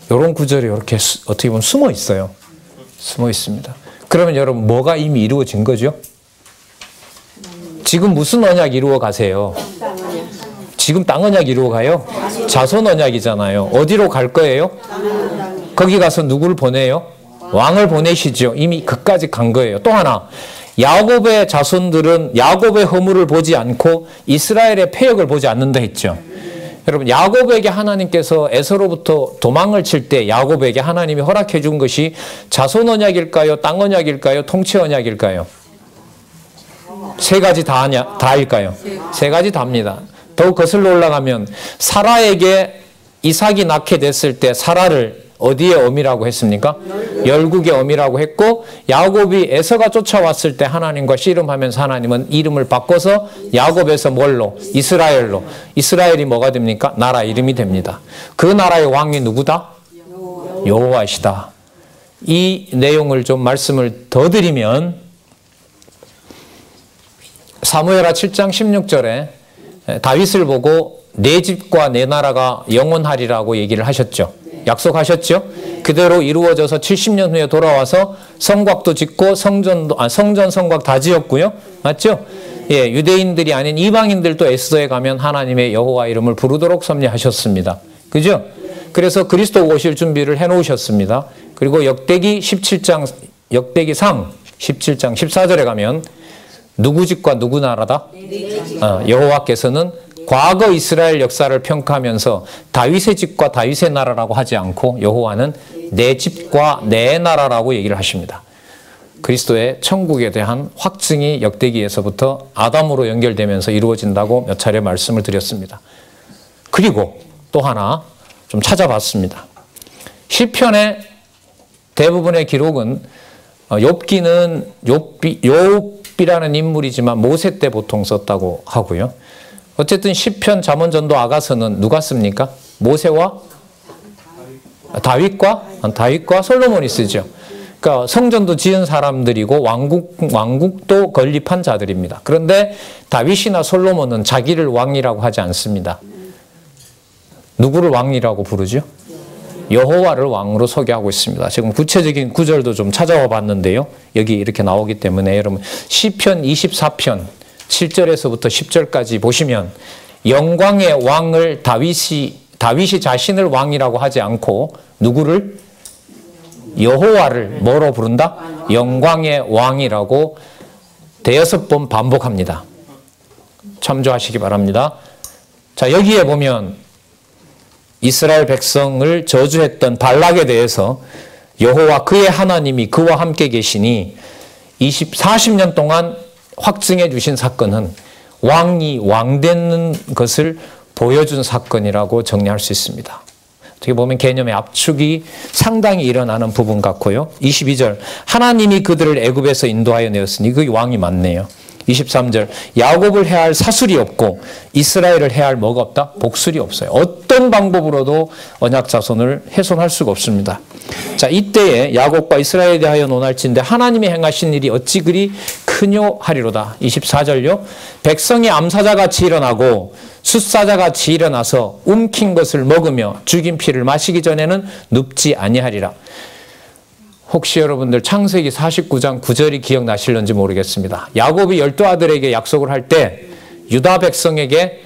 이런 구절이 이렇게 어떻게 보면 숨어 있어요. 숨어 있습니다. 그러면 여러분, 뭐가 이미 이루어진 거죠? 지금 무슨 언약 이루어 가세요? 지금 땅 언약 이루어 가요? 자손 언약이잖아요. 어디로 갈 거예요? 거기 가서 누구를 보내요? 왕을 보내시죠. 이미 그까지 간 거예요. 또 하나, 야곱의 자손들은 야곱의 허물을 보지 않고 이스라엘의 패역을 보지 않는다 했죠. 여러분, 야곱에게 하나님께서 에서로부터 도망을 칠 때 야곱에게 하나님이 허락해 준 것이 자손 언약일까요? 땅 언약일까요? 통치 언약일까요? 세 가지 다일까요? 세 가지 다입니다. 더욱 거슬러 올라가면 사라에게 이삭이 낳게 됐을 때 사라를 어디의 어미라고 했습니까? 열국의 어미라고 했고, 야곱이 에서가 쫓아왔을 때 하나님과 씨름하면서 하나님은 이름을 바꿔서 야곱에서 뭘로? 이스라엘로. 이스라엘이 뭐가 됩니까? 나라 이름이 됩니다. 그 나라의 왕이 누구다? 여호와이시다. 이 내용을 좀 말씀을 더 드리면 사무엘하 7장 16절에 다윗을 보고 내 집과 내 나라가 영원하리라고 얘기를 하셨죠. 약속하셨죠. 그대로 이루어져서 70년 후에 돌아와서 성곽도 짓고 성전 성곽 다 지었고요. 맞죠? 예, 유대인들이 아닌 이방인들도 에스더에 가면 하나님의 여호와 이름을 부르도록 섭리하셨습니다. 그죠? 그래서 그리스도 오실 준비를 해놓으셨습니다. 그리고 역대기 17장, 역대기상 17장 14절에 가면 누구 집과 누구 나라다? 여호와께서는 과거 이스라엘 역사를 평가하면서 다윗의 집과 다윗의 나라라고 하지 않고 여호와는 내 집과 내 나라라고 얘기를 하십니다. 그리스도의 천국에 대한 확증이 역대기에서부터 아담으로 연결되면서 이루어진다고 몇 차례 말씀을 드렸습니다. 그리고 또 하나 좀 찾아봤습니다. 시편의 대부분의 기록은 욥기는 욥이라는 인물이지만 모세 때 보통 썼다고 하고요. 어쨌든 시편, 잠언, 전도, 아가서는 누가 씁니까? 모세와 다윗과 솔로몬이 쓰죠. 그러니까 성전도 지은 사람들이고 왕국도 건립한 자들입니다. 그런데 다윗이나 솔로몬은 자기를 왕이라고 하지 않습니다. 누구를 왕이라고 부르죠? 여호와를 왕으로 소개하고 있습니다. 지금 구체적인 구절도 좀 찾아와 봤는데요. 여기 이렇게 나오기 때문에 여러분 시편 24편 7절에서부터 10절까지 보시면 영광의 왕을 다윗이 자신을 왕이라고 하지 않고 누구를? 여호와를 뭐로 부른다? 영광의 왕이라고 대여섯 번 반복합니다. 참조하시기 바랍니다. 자, 여기에 보면 이스라엘 백성을 저주했던 발락에 대해서 여호와 그의 하나님이 그와 함께 계시니 40년 동안 확증해 주신 사건은 왕이 왕되는 것을 보여준 사건이라고 정리할 수 있습니다. 어떻게 보면 개념의 압축이 상당히 일어나는 부분 같고요. 22절 하나님이 그들을 애굽에서 인도하여 내었으니 그 왕이 맞네요. 23절 야곱을 해할 사술이 없고 이스라엘을 해할 뭐가 없다? 복술이 없어요. 어떤 방법으로도 언약 자손을 훼손할 수가 없습니다. 자, 이때에 야곱과 이스라엘에 대하여 논할진대 하나님이 행하신 일이 어찌 그리 크뇨 하리로다. 24절요. 백성이 암사자같이 일어나고 숫사자같이 일어나서 움킨 것을 먹으며 죽인 피를 마시기 전에는 눕지 아니하리라. 혹시 여러분들 창세기 49장 9절이 기억나실런지 모르겠습니다. 야곱이 12아들에게 약속을 할 때 유다 백성에게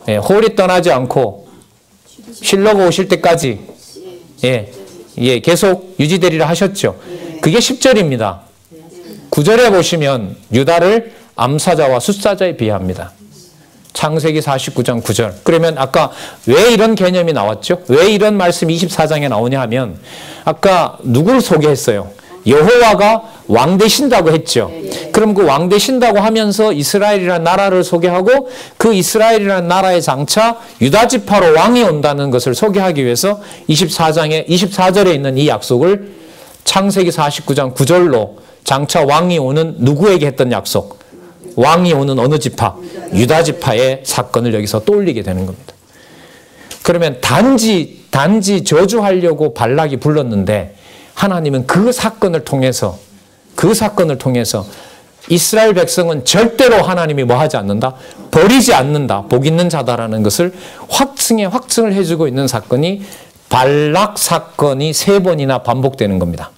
홀이 떠나지 않고 실로가 오실 때까지 계속 유지되리라 하셨죠. 그게 10절입니다. 9절에 보시면 유다를 암사자와 숫사자에 비합니다. 창세기 49장 9절. 그러면 아까 왜 이런 개념이 나왔죠? 왜 이런 말씀이 24장에 나오냐 하면 아까 누구를 소개했어요? 여호와가 왕 되신다고 했죠. 그럼 그 왕 되신다고 하면서 이스라엘이라는 나라를 소개하고 그 이스라엘이라는 나라의 장차 유다 지파로 왕이 온다는 것을 소개하기 위해서 24절에 있는 이 약속을 창세기 49장 9절로 장차 왕이 오는 누구에게 했던 약속? 왕이 오는 어느 지파? 유다 지파의 사건을 여기서 떠올리게 되는 겁니다. 그러면 단지 저주하려고 발락이 불렀는데 하나님은 그 사건을 통해서 이스라엘 백성은 절대로 하나님이 뭐 하지 않는다? 버리지 않는다. 복 있는 자다라는 것을 확증을 해주고 있는 사건이 발락 사건이 3번이나 반복되는 겁니다.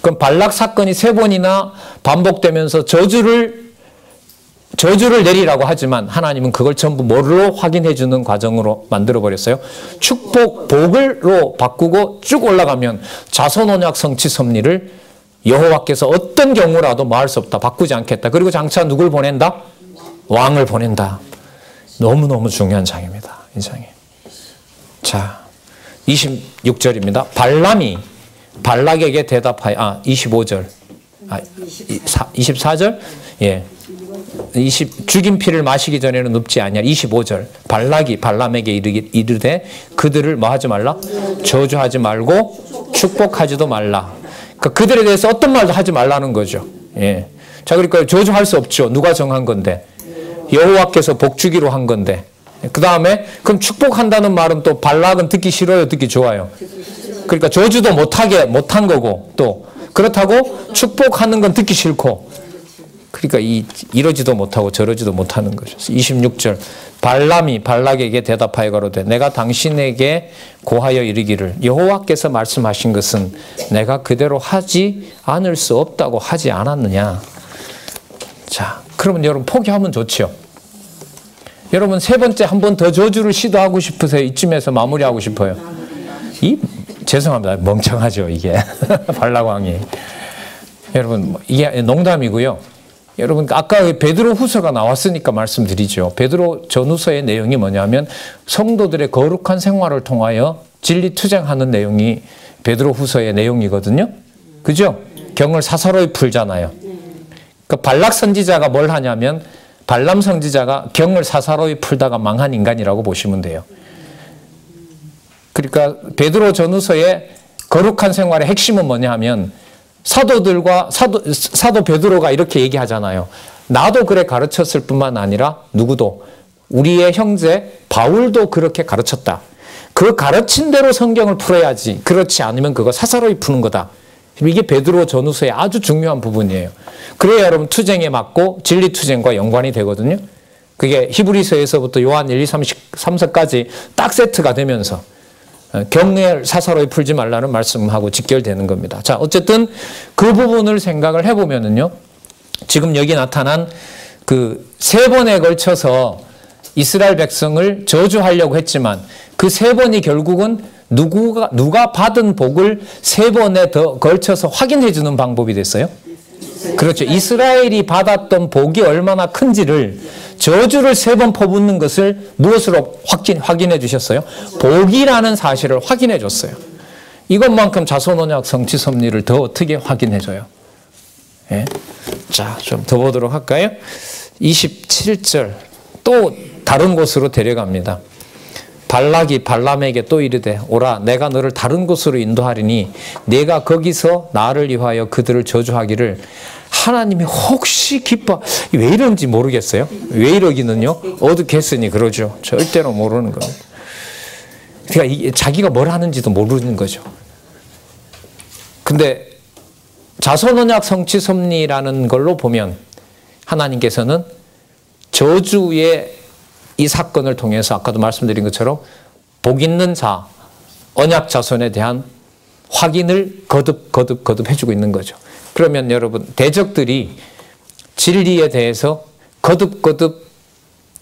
그럼 발락 사건이 3번이나 반복되면서 저주를 내리라고 하지만 하나님은 그걸 전부 뭐로 확인해 주는 과정으로 만들어 버렸어요? 축복, 복으로 바꾸고 쭉 올라가면 자손 언약 성취 섭리를 여호와께서 어떤 경우라도 마할 수 없다. 바꾸지 않겠다. 그리고 장차 누굴 보낸다? 왕을 보낸다. 너무너무 중요한 장입니다. 이 장이. 자, 26절입니다. 발람이 발락에게 대답하여 25절. 24절? 예. 죽인 피를 마시기 전에는 눕지 아니하. 25절 발락이 발람에게 이르되 그들을 뭐 하지 말라? 저주하지 말고 축복하지도 말라. 그러니까 그들에 대해서 어떤 말도 하지 말라는 거죠. 예. 자, 그러니까 저주할 수 없죠. 누가 정한 건데? 여호와께서 복 주기로 한 건데. 그 다음에 그럼 축복한다는 말은 또 발락은 듣기 싫어요, 듣기 좋아요? 그러니까 저주도 못한 거고, 또 그렇다고 축복하는 건 듣기 싫고, 그러니까 이러지도 못하고 저러지도 못하는 거죠. 26절 발람이 발락에게 대답하여 가로되 내가 당신에게 고하여 이르기를 여호와께서 말씀하신 것은 내가 그대로 하지 않을 수 없다고 하지 않았느냐. 자, 그러면 여러분 포기하면 좋죠. 여러분 세 번째 한 번 더 저주를 시도하고 싶으세요? 이쯤에서 마무리하고 싶어요. 죄송합니다. 멍청하죠 이게. 발락왕이. 여러분 이게 농담이고요. 여러분 아까 베드로 후서가 나왔으니까 말씀드리죠. 베드로 전후서의 내용이 뭐냐면 성도들의 거룩한 생활을 통하여 진리 투쟁하는 내용이 베드로 후서의 내용이거든요. 그죠? 경을 사사로이 풀잖아요. 그 발락 선지자가 뭘 하냐면 발람 선지자가 경을 사사로이 풀다가 망한 인간이라고 보시면 돼요. 그러니까 베드로 전후서의 거룩한 생활의 핵심은 뭐냐 하면 사도들과 사도 베드로가 이렇게 얘기하잖아요. 나도 그래 가르쳤을 뿐만 아니라 누구도 우리의 형제 바울도 그렇게 가르쳤다. 그 가르친 대로 성경을 풀어야지. 그렇지 않으면 그거 사사로이 푸는 거다. 이게 베드로 전후서의 아주 중요한 부분이에요. 그래야 여러분 투쟁에 맞고 진리 투쟁과 연관이 되거든요. 그게 히브리서에서부터 요한 1, 2, 3서까지 딱 세트가 되면서 경을 사사로이 풀지 말라는 말씀하고 직결되는 겁니다. 자, 어쨌든 그 부분을 생각을 해보면은요, 지금 여기 나타난 그 세 번에 걸쳐서 이스라엘 백성을 저주하려고 했지만 그 세 번이 결국은 누가 받은 복을 세 번에 더 걸쳐서 확인해 주는 방법이 됐어요. 그렇죠. 이스라엘이 받았던 복이 얼마나 큰지를 저주를 세 번 퍼붓는 것을 무엇으로 확인해 주셨어요? 복이라는 사실을 확인해 줬어요. 이것만큼 자손 언약 성취 섭리를 더 어떻게 확인해 줘요? 예? 자, 좀 더 보도록 할까요? 27절 또 다른 곳으로 데려갑니다. 발락이 발람에게 또 이르되 오라 내가 너를 다른 곳으로 인도하리니 내가 거기서 나를 위하여 그들을 저주하기를 하나님이 혹시 기뻐. 왜 이런지 모르겠어요. 왜 이러기는요. 어둑했으니 그러죠. 절대로 모르는 겁니다. 그러니까 자기가 뭘 하는지도 모르는 거죠. 근데 자손 언약 성취 섭리라는 걸로 보면 하나님께서는 저주의 이 사건을 통해서 아까도 말씀드린 것처럼 복 있는 자, 언약 자손에 대한 확인을 거듭 해주고 있는 거죠. 그러면 여러분 대적들이 진리에 대해서 거듭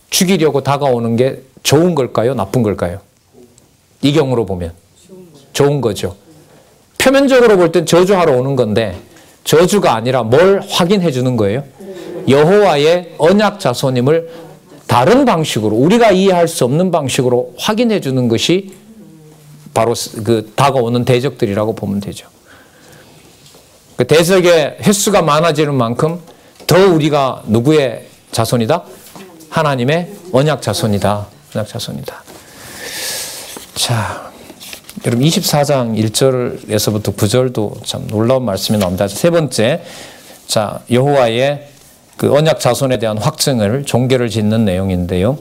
죽이려고 다가오는 게 좋은 걸까요? 나쁜 걸까요? 이 경우로 보면 좋은 거죠. 표면적으로 볼 땐 저주하러 오는 건데 저주가 아니라 뭘 확인해 주는 거예요? 여호와의 언약 자손임을 다른 방식으로 우리가 이해할 수 없는 방식으로 확인해 주는 것이 바로 그 다가오는 대적들이라고 보면 되죠. 그 대적의 횟수가 많아지는 만큼 더 우리가 누구의 자손이다? 하나님의 언약 자손이다. 언약 자손이다. 자, 여러분 24장 1절에서부터 9절도 참 놀라운 말씀이 나옵니다. 세 번째, 자 여호와의 그 언약 자손에 대한 확증을 종교를 짓는 내용인데요.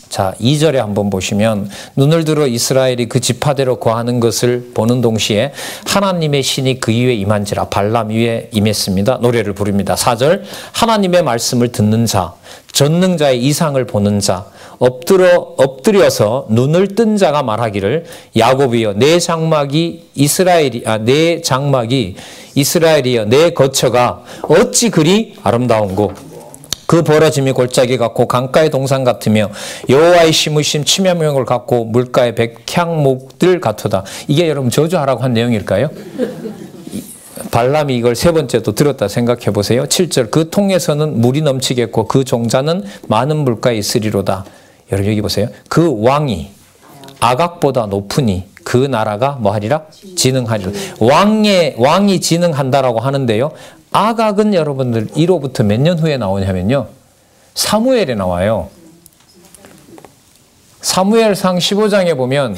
자, 2절에 한번 보시면 눈을 들어 이스라엘이 그 지파대로 거하는 것을 보는 동시에 하나님의 신이 그 위에 임한지라 발람 위에 임했습니다. 노래를 부릅니다. 4절 하나님의 말씀을 듣는 자, 전능자의 이상을 보는 자, 엎드려서 눈을 뜬 자가 말하기를 야곱이여 내 장막이 이스라엘이여 내 거처가 어찌 그리 아름다운고 그 벌어짐이 골짜기 같고 강가의 동산 같으며 여호와의 심으심 치명명을 갖고 물가의 백향목들 같도다. 이게 여러분 저주하라고 한 내용일까요? 발람이 이걸 세 번째도 들었다 생각해 보세요. 7절 그 통에서는 물이 넘치겠고 그 종자는 많은 물가에 있으리로다. 여러분 여기 보세요. 그 왕이 아각보다 높으니 그 나라가 뭐하리라? 진흥하리라. 왕이 진흥한다라고 하는데요. 아각은 여러분들 이로부터 몇 년 후에 나오냐면요. 사무엘에 나와요. 사무엘상 15장에 보면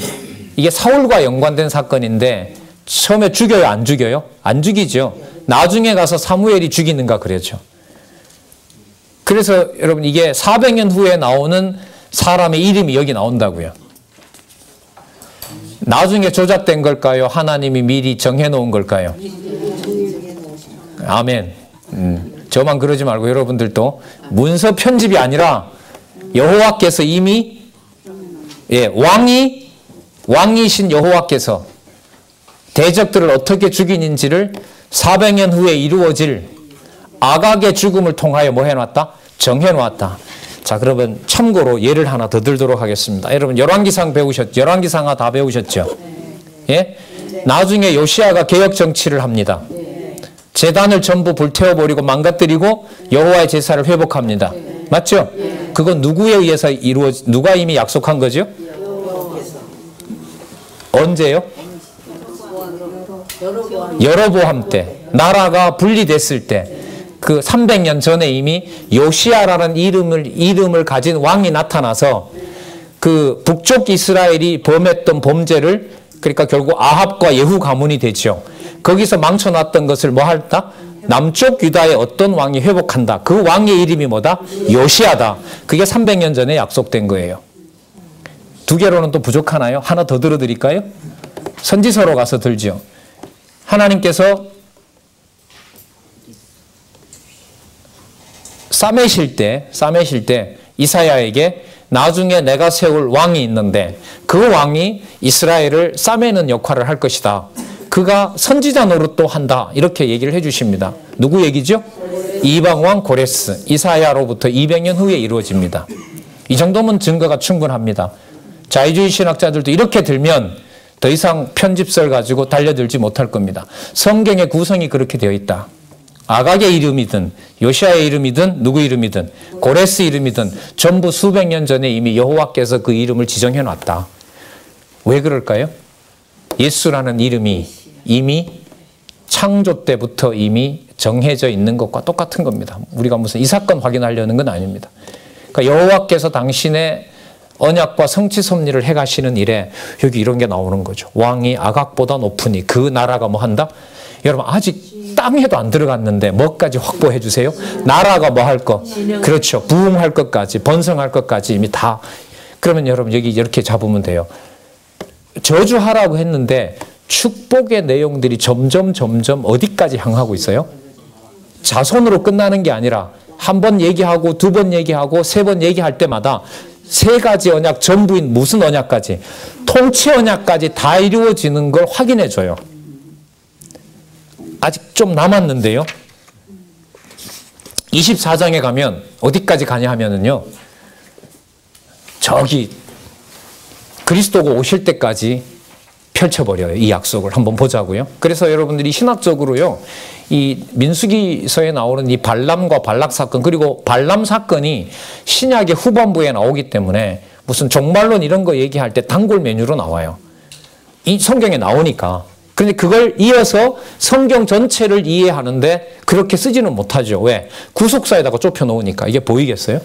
이게 사울과 연관된 사건인데 처음에 죽여요? 안 죽여요? 안 죽이죠. 나중에 가서 사무엘이 죽이는가 그랬죠. 그래서 여러분 이게 400년 후에 나오는 사람의 이름이 여기 나온다고요. 나중에 조작된 걸까요? 하나님이 미리 정해놓은 걸까요? 아멘. 저만 그러지 말고 여러분들도 문서 편집이 아니라 여호와께서 이미 왕이신 여호와께서 대적들을 어떻게 죽이는지를 400년 후에 이루어질 아각의 죽음을 통하여 뭐 해놨다? 정해놓았다. 자, 그러면 참고로 예를 하나 더 들도록 하겠습니다. 여러분 열왕기상 배우셨죠? 열왕기상하 다 배우셨죠? 예? 나중에 요시아가 개혁 정치를 합니다. 제단을 전부 불태워버리고 망가뜨리고 여호와의 제사를 회복합니다. 맞죠? 그건 누구에 의해서 누가 이미 약속한 거죠? 언제요? 여로보암 때. 나라가 분리됐을 때. 그 300년 전에 이미 요시아라는 이름을 가진 왕이 나타나서 그 북쪽 이스라엘이 범했던 범죄를, 그러니까 결국 아합과 예후 가문이 되죠. 거기서 망쳐놨던 것을 뭐 할까? 남쪽 유다의 어떤 왕이 회복한다. 그 왕의 이름이 뭐다? 요시아다. 그게 300년 전에 약속된 거예요. 두 개로는 또 부족하나요? 하나 더 들어드릴까요? 선지서로 가서 들죠. 하나님께서 싸매실 때 이사야에게 나중에 내가 세울 왕이 있는데 그 왕이 이스라엘을 싸매는 역할을 할 것이다. 그가 선지자 노릇도 한다. 이렇게 얘기를 해 주십니다. 누구 얘기죠? 이방왕 고레스. 이사야로부터 200년 후에 이루어집니다. 이 정도면 증거가 충분합니다. 자유주의 신학자들도 이렇게 들면 더 이상 편집설 가지고 달려들지 못할 겁니다. 성경의 구성이 그렇게 되어 있다. 아각의 이름이든 요시아의 이름이든 누구 이름이든 고레스 이름이든 전부 수백 년 전에 이미 여호와께서 그 이름을 지정해 놨다. 왜 그럴까요? 예수라는 이름이 이미 창조 때부터 이미 정해져 있는 것과 똑같은 겁니다. 우리가 무슨 이 사건 확인하려는 건 아닙니다. 그러니까 여호와께서 당신의 언약과 성취 섭리를 해가시는 일에 여기 이런 게 나오는 거죠. 왕이 아각보다 높으니 그 나라가 뭐 한다? 여러분 아직 땅에도 안 들어갔는데 뭐까지 확보해 주세요? 나라가 뭐 할 거? 그렇죠. 부흥할 것까지, 번성할 것까지 이미 다. 그러면 여러분 여기 이렇게 잡으면 돼요. 저주하라고 했는데 축복의 내용들이 점점 어디까지 향하고 있어요? 자손으로 끝나는 게 아니라 한 번 얘기하고 두 번 얘기하고 세 번 얘기할 때마다 세 가지 언약 전부인 무슨 언약까지? 통치 언약까지 다 이루어지는 걸 확인해 줘요. 아직 좀 남았는데요. 24장에 가면 어디까지 가냐 하면은요. 저기 그리스도가 오실 때까지 펼쳐버려요. 이 약속을 한번 보자고요. 그래서 여러분들이 신학적으로요. 이 민수기서에 나오는 이 발람과 발락 사건, 그리고 발람 사건이 신약의 후반부에 나오기 때문에 무슨 종말론 이런 거 얘기할 때 단골 메뉴로 나와요. 이 성경에 나오니까. 그런데 그걸 이어서 성경 전체를 이해하는데 그렇게 쓰지는 못하죠. 왜? 구속사에다가 좁혀놓으니까. 이게 보이겠어요?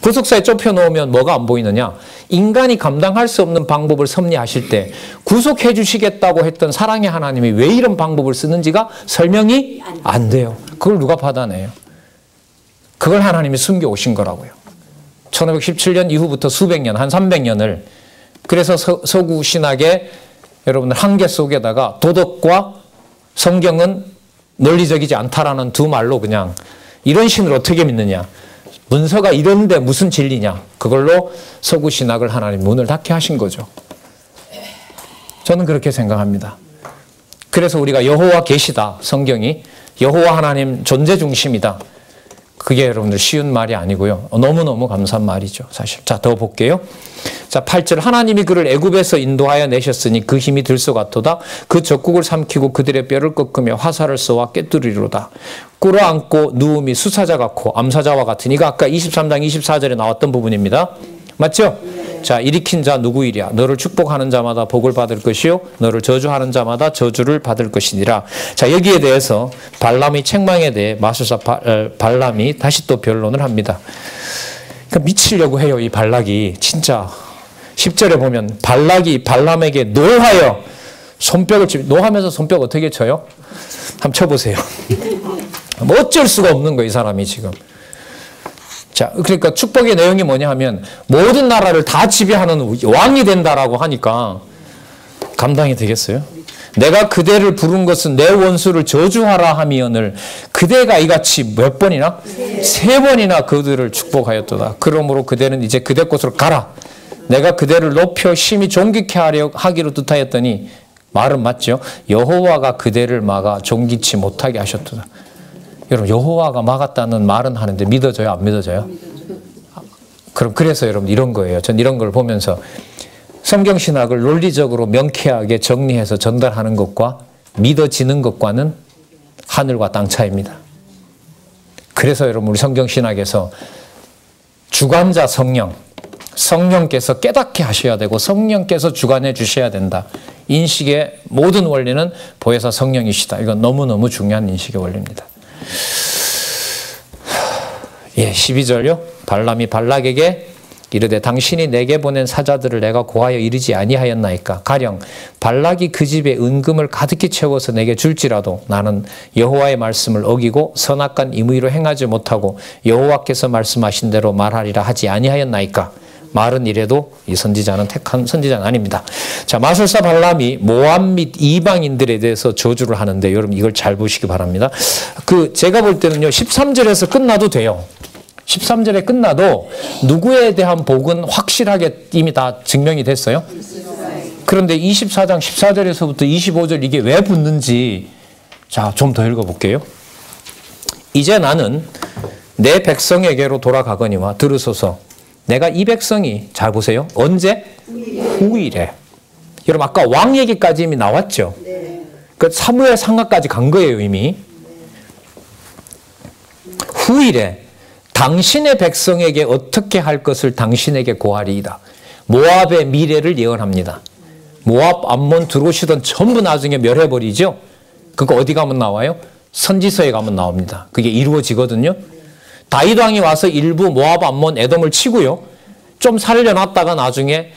구속사에 좁혀놓으면 뭐가 안 보이느냐? 인간이 감당할 수 없는 방법을 섭리하실 때 구속해 주시겠다고 했던 사랑의 하나님이 왜 이런 방법을 쓰는지가 설명이 안 돼요. 그걸 누가 받아내요? 그걸 하나님이 숨겨오신 거라고요. 1517년 이후부터 수백 년, 한 300년을. 그래서 서구 신학의 여러분들 한계 속에다가 도덕과 성경은 논리적이지 않다라는 두 말로 그냥 이런 신을 어떻게 믿느냐. 문서가 이런데 무슨 진리냐. 그걸로 서구 신학을 하나님 문을 닫게 하신 거죠. 저는 그렇게 생각합니다. 그래서 우리가 여호와 계시다. 성경이 여호와 하나님 존재 중심이다. 그게 여러분들 쉬운 말이 아니고요. 너무너무 감사한 말이죠. 사실. 자, 더 볼게요. 자, 8절. 하나님이 그를 애굽에서 인도하여 내셨으니 그 힘이 들소같도다. 그 적국을 삼키고 그들의 뼈를 꺾으며 화살을 쏘아 꿰뚫으리로다. 꿇어앉고 누움이 수사자 같고 암사자와 같으니. 이거 아까 23장 24절에 나왔던 부분입니다. 맞죠? 자, 일으킨 자 누구이랴? 너를 축복하는 자마다 복을 받을 것이요 너를 저주하는 자마다 저주를 받을 것이니라. 자, 여기에 대해서 발람의 책망에 대해 마술사 발람이 다시 또 변론을 합니다. 그러니까 미치려고 해요, 이 발락이. 진짜 10절에 보면 발락이 발람에게 노하여 손뼉을 노하면서 손뼉 어떻게 쳐요? 한번 쳐보세요. 뭐 어쩔 수가 없는 거예요, 이 사람이 지금. 자, 그러니까 축복의 내용이 뭐냐 하면 모든 나라를 다 지배하는 왕이 된다라고 하니까 감당이 되겠어요? 내가 그대를 부른 것은 내 원수를 저주하라 하미언을 그대가 이같이 몇 번이나? 3번이나 그들을 축복하였도다. 그러므로 그대는 이제 그대 곳으로 가라. 내가 그대를 높여 심히 존귀케 하기로 뜻하였더니 말은 맞죠? 여호와가 그대를 막아 존귀치 못하게 하셨도다. 여러분, 여호와가 막았다는 말은 하는데 믿어져요? 안 믿어져요? 그럼 그래서 여러분 이런 거예요. 전 이런 걸 보면서 성경신학을 논리적으로 명쾌하게 정리해서 전달하는 것과 믿어지는 것과는 하늘과 땅 차이입니다. 그래서 여러분 우리 성경신학에서 주관자 성령께서 깨닫게 하셔야 되고 성령께서 주관해 주셔야 된다. 인식의 모든 원리는 보혜사 성령이시다. 이건 너무너무 중요한 인식의 원리입니다. 예, 12절요. 발람이 발락에게 이르되 당신이 내게 보낸 사자들을 내가 고하여 이르지 아니하였나이까. 가령 발락이 그 집에 은금을 가득히 채워서 내게 줄지라도 나는 여호와의 말씀을 어기고 선악간 임의로 행하지 못하고 여호와께서 말씀하신 대로 말하리라 하지 아니하였나이까. 말은 이래도 이 선지자는 택한 선지자는 아닙니다. 자, 마술사 발람이 모압 및 이방인들에 대해서 저주를 하는데 여러분 이걸 잘 보시기 바랍니다. 제가 볼 때는요 13절에서 끝나도 돼요. 13절에 끝나도 누구에 대한 복은 확실하게 이미 다 증명이 됐어요. 그런데 24장 14절에서부터 25절 이게 왜 붙는지 자, 좀 더 읽어볼게요. 이제 나는 내 백성에게로 돌아가거니와 들으소서. 내가 이 백성이 잘 보세요. 언제? 후일에. 여러분 아까 왕 얘기까지 이미 나왔죠. 그 사무엘 상하까지 간 거예요 이미. 후일에 당신의 백성에게 어떻게 할 것을 당신에게 고하리이다. 모압의 미래를 예언합니다. 모압, 암몬 들어오시던 전부 나중에 멸해버리죠. 그거 어디 가면 나와요? 선지서에 가면 나옵니다. 그게 이루어지거든요. 다윗 왕이 와서 일부 모압, 암몬, 에돔을 치고요. 좀 살려놨다가 나중에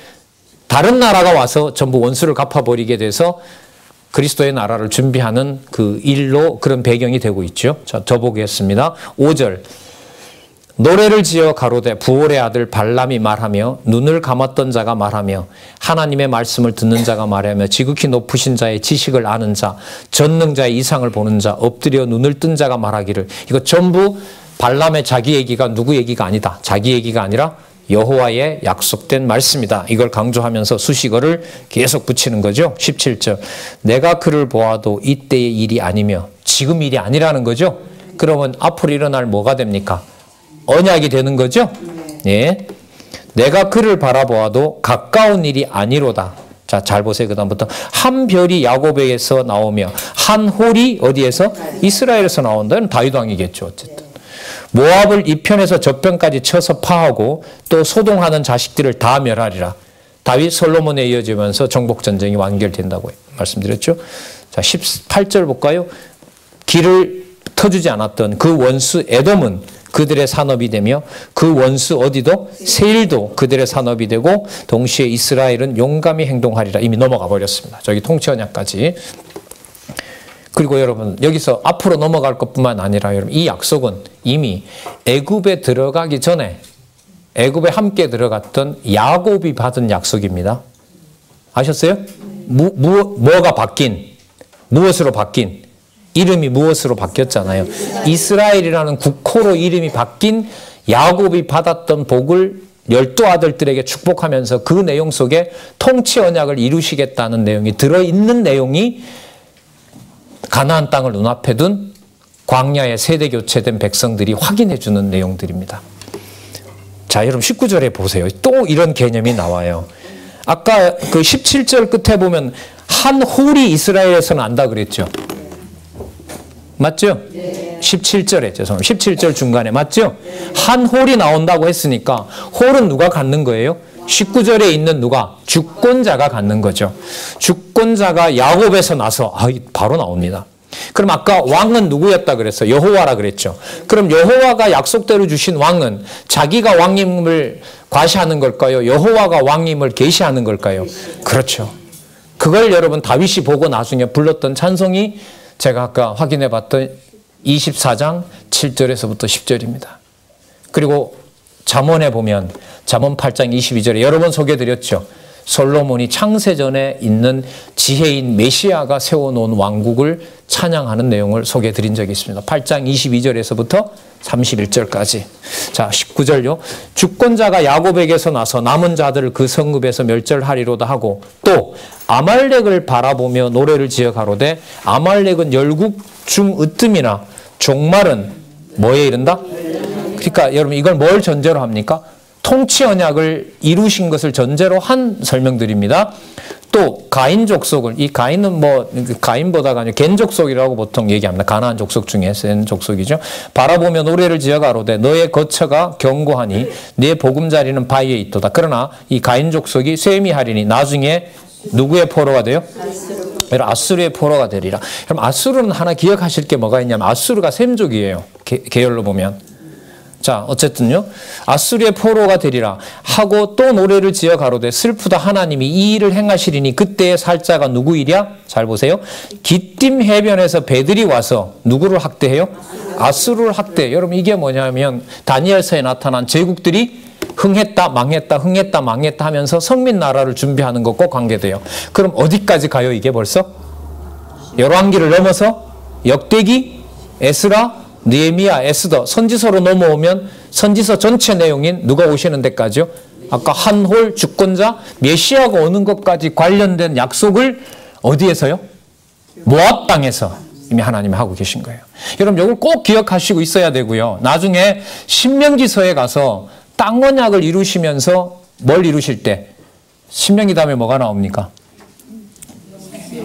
다른 나라가 와서 전부 원수를 갚아버리게 돼서 그리스도의 나라를 준비하는 그 일로 그런 배경이 되고 있죠. 자, 더 보겠습니다. 5절. 노래를 지어 가로되 부올의 아들 발람이 말하며 눈을 감았던 자가 말하며 하나님의 말씀을 듣는 자가 말하며 지극히 높으신 자의 지식을 아는 자 전능자의 이상을 보는 자 엎드려 눈을 뜬 자가 말하기를. 이거 전부 발람의 자기 얘기가 누구 얘기가 아니다. 자기 얘기가 아니라 여호와의 약속된 말씀이다. 이걸 강조하면서 수식어를 계속 붙이는 거죠. 17절. 내가 그를 보아도 이때의 일이 아니며 지금 일이 아니라는 거죠. 그러면 앞으로 일어날 뭐가 됩니까? 언약이 되는 거죠. 예. 내가 그를 바라보아도 가까운 일이 아니로다. 자, 잘 보세요. 그 다음부터 한 별이 야곱에게서 나오며 한 홀이 어디에서? 이스라엘에서 나온다는 다윗 왕이겠죠. 어쨌든. 모압을 이편에서 저편까지 쳐서 파하고 또 소동하는 자식들을 다 멸하리라. 다윗 솔로몬에 이어지면서 정복전쟁이 완결된다고 말씀드렸죠. 자, 18절 볼까요? 길을 터주지 않았던 그 원수 에돔은 그들의 산업이 되며 그 원수 어디도? 세일도 그들의 산업이 되고 동시에 이스라엘은 용감히 행동하리라. 이미 넘어가 버렸습니다. 저기 통치언약까지. 그리고 여러분 여기서 앞으로 넘어갈 것뿐만 아니라 여러분 이 약속은 이미 애굽에 들어가기 전에 애굽에 함께 들어갔던 야곱이 받은 약속입니다. 아셨어요? 뭐가 바뀐? 무엇으로 바뀐? 이름이 무엇으로 바뀌었잖아요. 이스라엘이라는 국호로 이름이 바뀐 야곱이 받았던 복을 12 아들들에게 축복하면서 그 내용 속에 통치 언약을 이루시겠다는 내용이 들어있는 내용이 가나안 땅을 눈앞에 둔 광야에 세대 교체된 백성들이 확인해 주는 내용들입니다. 자, 여러분 19절에 보세요. 또 이런 개념이 나와요. 아까 그 17절 끝에 보면 한 홀이 이스라엘에서 난다 그랬죠. 맞죠? 네. 17절에 죄송합니다. 17절 중간에 맞죠? 네. 한 홀이 나온다고 했으니까 홀은 누가 갖는 거예요? 19절에 있는 누가? 주권자가 갖는 거죠. 주권자가 야곱에서 나서 바로 나옵니다. 그럼 아까 왕은 누구였다 그랬어요? 여호와라 그랬죠. 그럼 여호와가 약속대로 주신 왕은 자기가 왕임을 과시하는 걸까요? 여호와가 왕임을 계시하는 걸까요? 그렇죠. 그걸 여러분 다윗이 보고 나중에 불렀던 찬송이 제가 아까 확인해 봤던 24장 7절에서부터 10절입니다. 그리고 잠언에 보면 잠언 8장 22절에 여러 번 소개해드렸죠. 솔로몬이 창세전에 있는 지혜인 메시아가 세워놓은 왕국을 찬양하는 내용을 소개해드린 적이 있습니다. 8장 22절에서부터 31절까지. 자, 19절요. 주권자가 야곱에게서 나서 남은 자들을 그 성읍에서 멸절하리로다 하고 또 아말렉을 바라보며 노래를 지어 가로되 아말렉은 열국 중 으뜸이나 종말은 뭐에 이른다? 그러니까 여러분 이걸 뭘 전제로 합니까? 통치 언약을 이루신 것을 전제로 한 설명들입니다. 또 가인 족속을, 이 가인은 가인보다가 아니라 겐 족속이라고 보통 얘기합니다. 가나안 족속 중에 센 족속이죠. 바라보며 노래를 지어 가로되 너의 거처가 견고하니 네 보금자리는 바위에 있도다. 그러나 이 가인 족속이 쇠미하리니 나중에 누구의 포로가 돼요? 아수르의 포로가 되리라. 그럼 아수르는 하나 기억하실 게 뭐가 있냐면 아수르가 셈족이에요. 계열로 보면. 자, 어쨌든요. 아수르의 포로가 되리라 하고 또 노래를 지어 가로되 슬프다 하나님이 이 일을 행하시리니 그때의 살자가 누구 일이야? 잘 보세요. 기띔 해변에서 배들이 와서 누구를 학대해요? 아수르를 학대해요. 여러분 이게 뭐냐면 다니엘서에 나타난 제국들이 흥했다 망했다 흥했다 망했다 하면서 성민 나라를 준비하는 것과 관계돼요. 그럼 어디까지 가요 이게 벌써? 열왕기를 넘어서 역대기, 에스라, 느헤미야, 에스더, 선지서로 넘어오면 선지서 전체 내용인 누가 오시는 데까지요? 아까 한홀 주권자 메시아가 오는 것까지 관련된 약속을 어디에서요? 모압 땅에서 이미 하나님이 하고 계신 거예요. 여러분 이걸 꼭 기억하시고 있어야 되고요. 나중에 신명기서에 가서 땅 언약을 이루시면서 뭘 이루실 때 신명기 다음에 뭐가 나옵니까?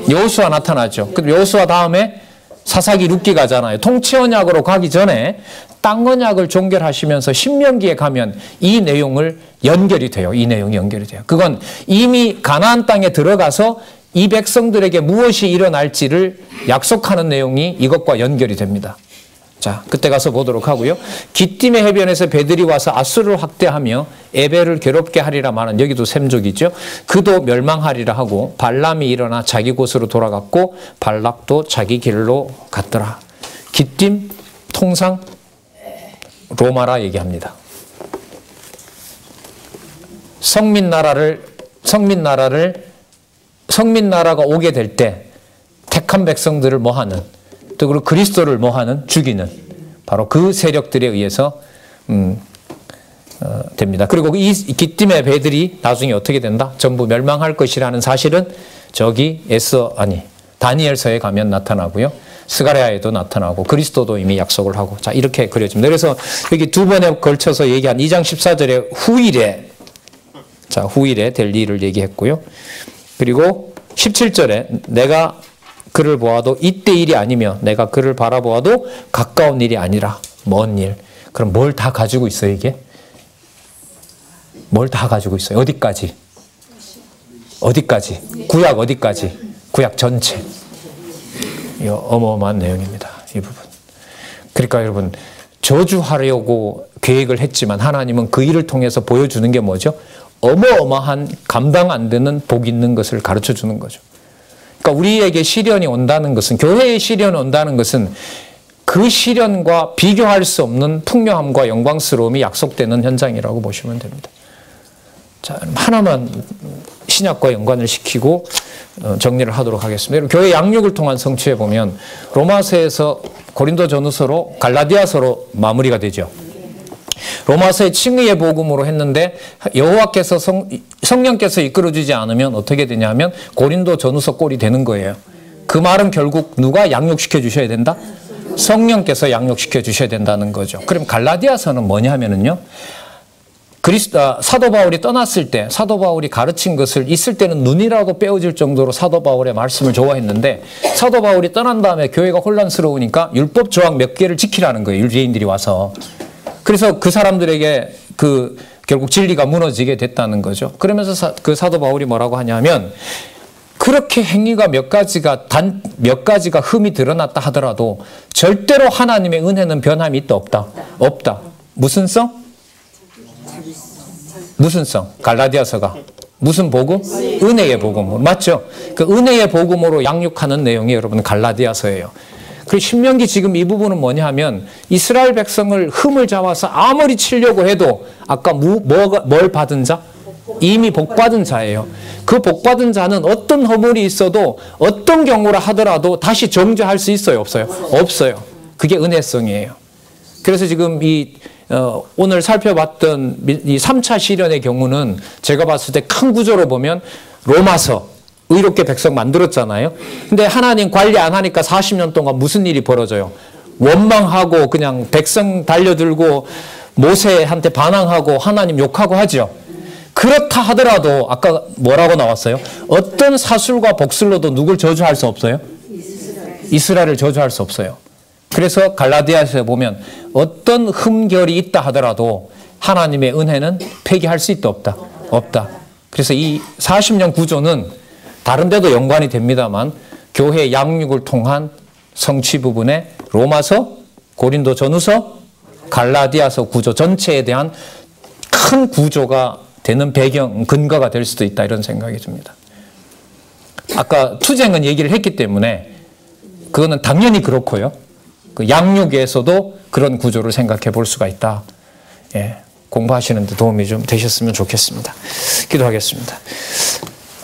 여호수아 나타나죠. 그럼 여호수아 다음에 사사기 룻기 가잖아요. 통치 언약으로 가기 전에 땅 언약을 종결하시면서 신명기에 가면 이 내용을 연결이 돼요. 이 내용이 연결이 돼요. 그건 이미 가나안 땅에 들어가서 이 백성들에게 무엇이 일어날지를 약속하는 내용이 이것과 연결이 됩니다. 자, 그때 가서 보도록 하고요. 기띔의 해변에서 배들이 와서 아수르를 학대하며 에벨을 괴롭게 하리라 말은 여기도 셈족이죠. 그도 멸망하리라 하고 발람이 일어나 자기 곳으로 돌아갔고 발락도 자기 길로 갔더라. 기띔 통상 로마라 얘기합니다. 성민나라가 오게 될 때 택한 백성들을 뭐하는 또 그리고 그리스도를 뭐하는 죽이는 바로 그 세력들에 의해서 됩니다. 그리고 이 기띔의 배들이 나중에 어떻게 된다? 전부 멸망할 것이라는 사실은 저기 다니엘서에 가면 나타나고요. 스가랴에도 나타나고 그리스도도 이미 약속을 하고 자 이렇게 그려집니다. 그래서 여기 두 번에 걸쳐서 얘기한 2장 14절에 후일에 될 일을 얘기했고요. 그리고 17절에 내가 그를 보아도 이때 일이 아니며 내가 그를 바라보아도 가까운 일이 아니라 먼 일. 그럼 뭘 다 가지고 있어요 이게? 뭘 다 가지고 있어요? 어디까지? 구약 어디까지? 구약 전체. 이 어마어마한 내용입니다. 이 부분. 그러니까 여러분 저주하려고 계획을 했지만 하나님은 그 일을 통해서 보여주는 게 뭐죠? 어마어마한 감당 안 되는 복 있는 것을 가르쳐 주는 거죠. 그러니까 우리에게 시련이 온다는 것은 교회에 시련이 온다는 것은 그 시련과 비교할 수 없는 풍요함과 영광스러움이 약속되는 현장이라고 보시면 됩니다. 자, 하나만 신약과 연관을 시키고 정리를 하도록 하겠습니다. 교회 양육을 통한 성취에 보면 로마서에서 고린도전후서로 갈라디아서로 마무리가 되죠. 로마서의 칭의의 복음으로 했는데 여호와께서 성령께서 이끌어주지 않으면 어떻게 되냐면 고린도 전후서 꼴이 되는 거예요. 그 말은 결국 누가 양육시켜 주셔야 된다? 성령께서 양육시켜 주셔야 된다는 거죠. 그럼 갈라디아서는 뭐냐면요. 사도 바울이 떠났을 때 사도 바울이 가르친 것을 있을 때는 눈이라도 빼어질 정도로 사도 바울의 말씀을 좋아했는데 사도 바울이 떠난 다음에 교회가 혼란스러우니까 율법 조항 몇 개를 지키라는 거예요. 유대인들이 와서. 그래서 그 사람들에게 그 결국 진리가 무너지게 됐다는 거죠. 그러면서 그 사도 바울이 뭐라고 하냐면 그렇게 행위가 몇 가지가 흠이 드러났다 하더라도 절대로 하나님의 은혜는 변함이 있다 없다? 없다. 무슨 성? 무슨 성? 갈라디아서가 무슨 복음? 은혜의 복음으로. 맞죠? 그 은혜의 복음으로 양육하는 내용이 여러분 갈라디아서예요. 그 신명기 지금 이 부분은 뭐냐 하면 이스라엘 백성을 흠을 잡아서 아무리 치려고 해도 아까 뭘 받은 자? 이미 복받은 자예요. 그 복받은 자는 어떤 허물이 있어도 어떤 경우라 하더라도 다시 정죄할 수 있어요? 없어요? 없어요. 그게 은혜성이에요. 그래서 지금 오늘 살펴봤던 이 3차 시련의 경우는 제가 봤을 때 큰 구조로 보면 로마서 의롭게 백성 만들었잖아요. 근데 하나님 관리 안 하니까 40년 동안 무슨 일이 벌어져요? 원망하고 그냥 백성 달려들고 모세한테 반항하고 하나님 욕하고 하죠. 그렇다 하더라도 아까 뭐라고 나왔어요? 어떤 사술과 복술로도 누굴 저주할 수 없어요? 이스라엘을 저주할 수 없어요. 그래서 갈라디아서에 보면 어떤 흠결이 있다 하더라도 하나님의 은혜는 폐기할 수 있다 없다? 없다. 그래서 이 40년 구조는 다른 데도 연관이 됩니다만 교회 양육을 통한 성취 부분에 로마서, 고린도 전후서, 갈라디아서 구조 전체에 대한 큰 구조가 되는 배경, 근거가 될 수도 있다 이런 생각이 듭니다. 아까 투쟁은 얘기를 했기 때문에 그거는 당연히 그렇고요. 그 양육에서도 그런 구조를 생각해 볼 수가 있다. 예, 공부하시는 데 도움이 좀 되셨으면 좋겠습니다. 기도하겠습니다.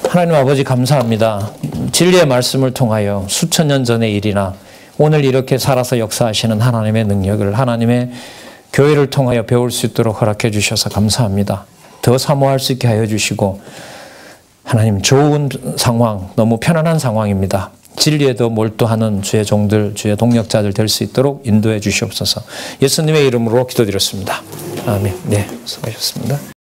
하나님 아버지 감사합니다. 진리의 말씀을 통하여 수천 년 전의 일이나 오늘 이렇게 살아서 역사하시는 하나님의 능력을 하나님의 교회를 통하여 배울 수 있도록 허락해 주셔서 감사합니다. 더 사모할 수 있게 하여 주시고 하나님 좋은 상황, 너무 편안한 상황입니다. 진리에 더 몰두하는 주의 종들, 주의 동력자들 될 수 있도록 인도해 주시옵소서. 예수님의 이름으로 기도드렸습니다. 아멘. 네, 수고하셨습니다.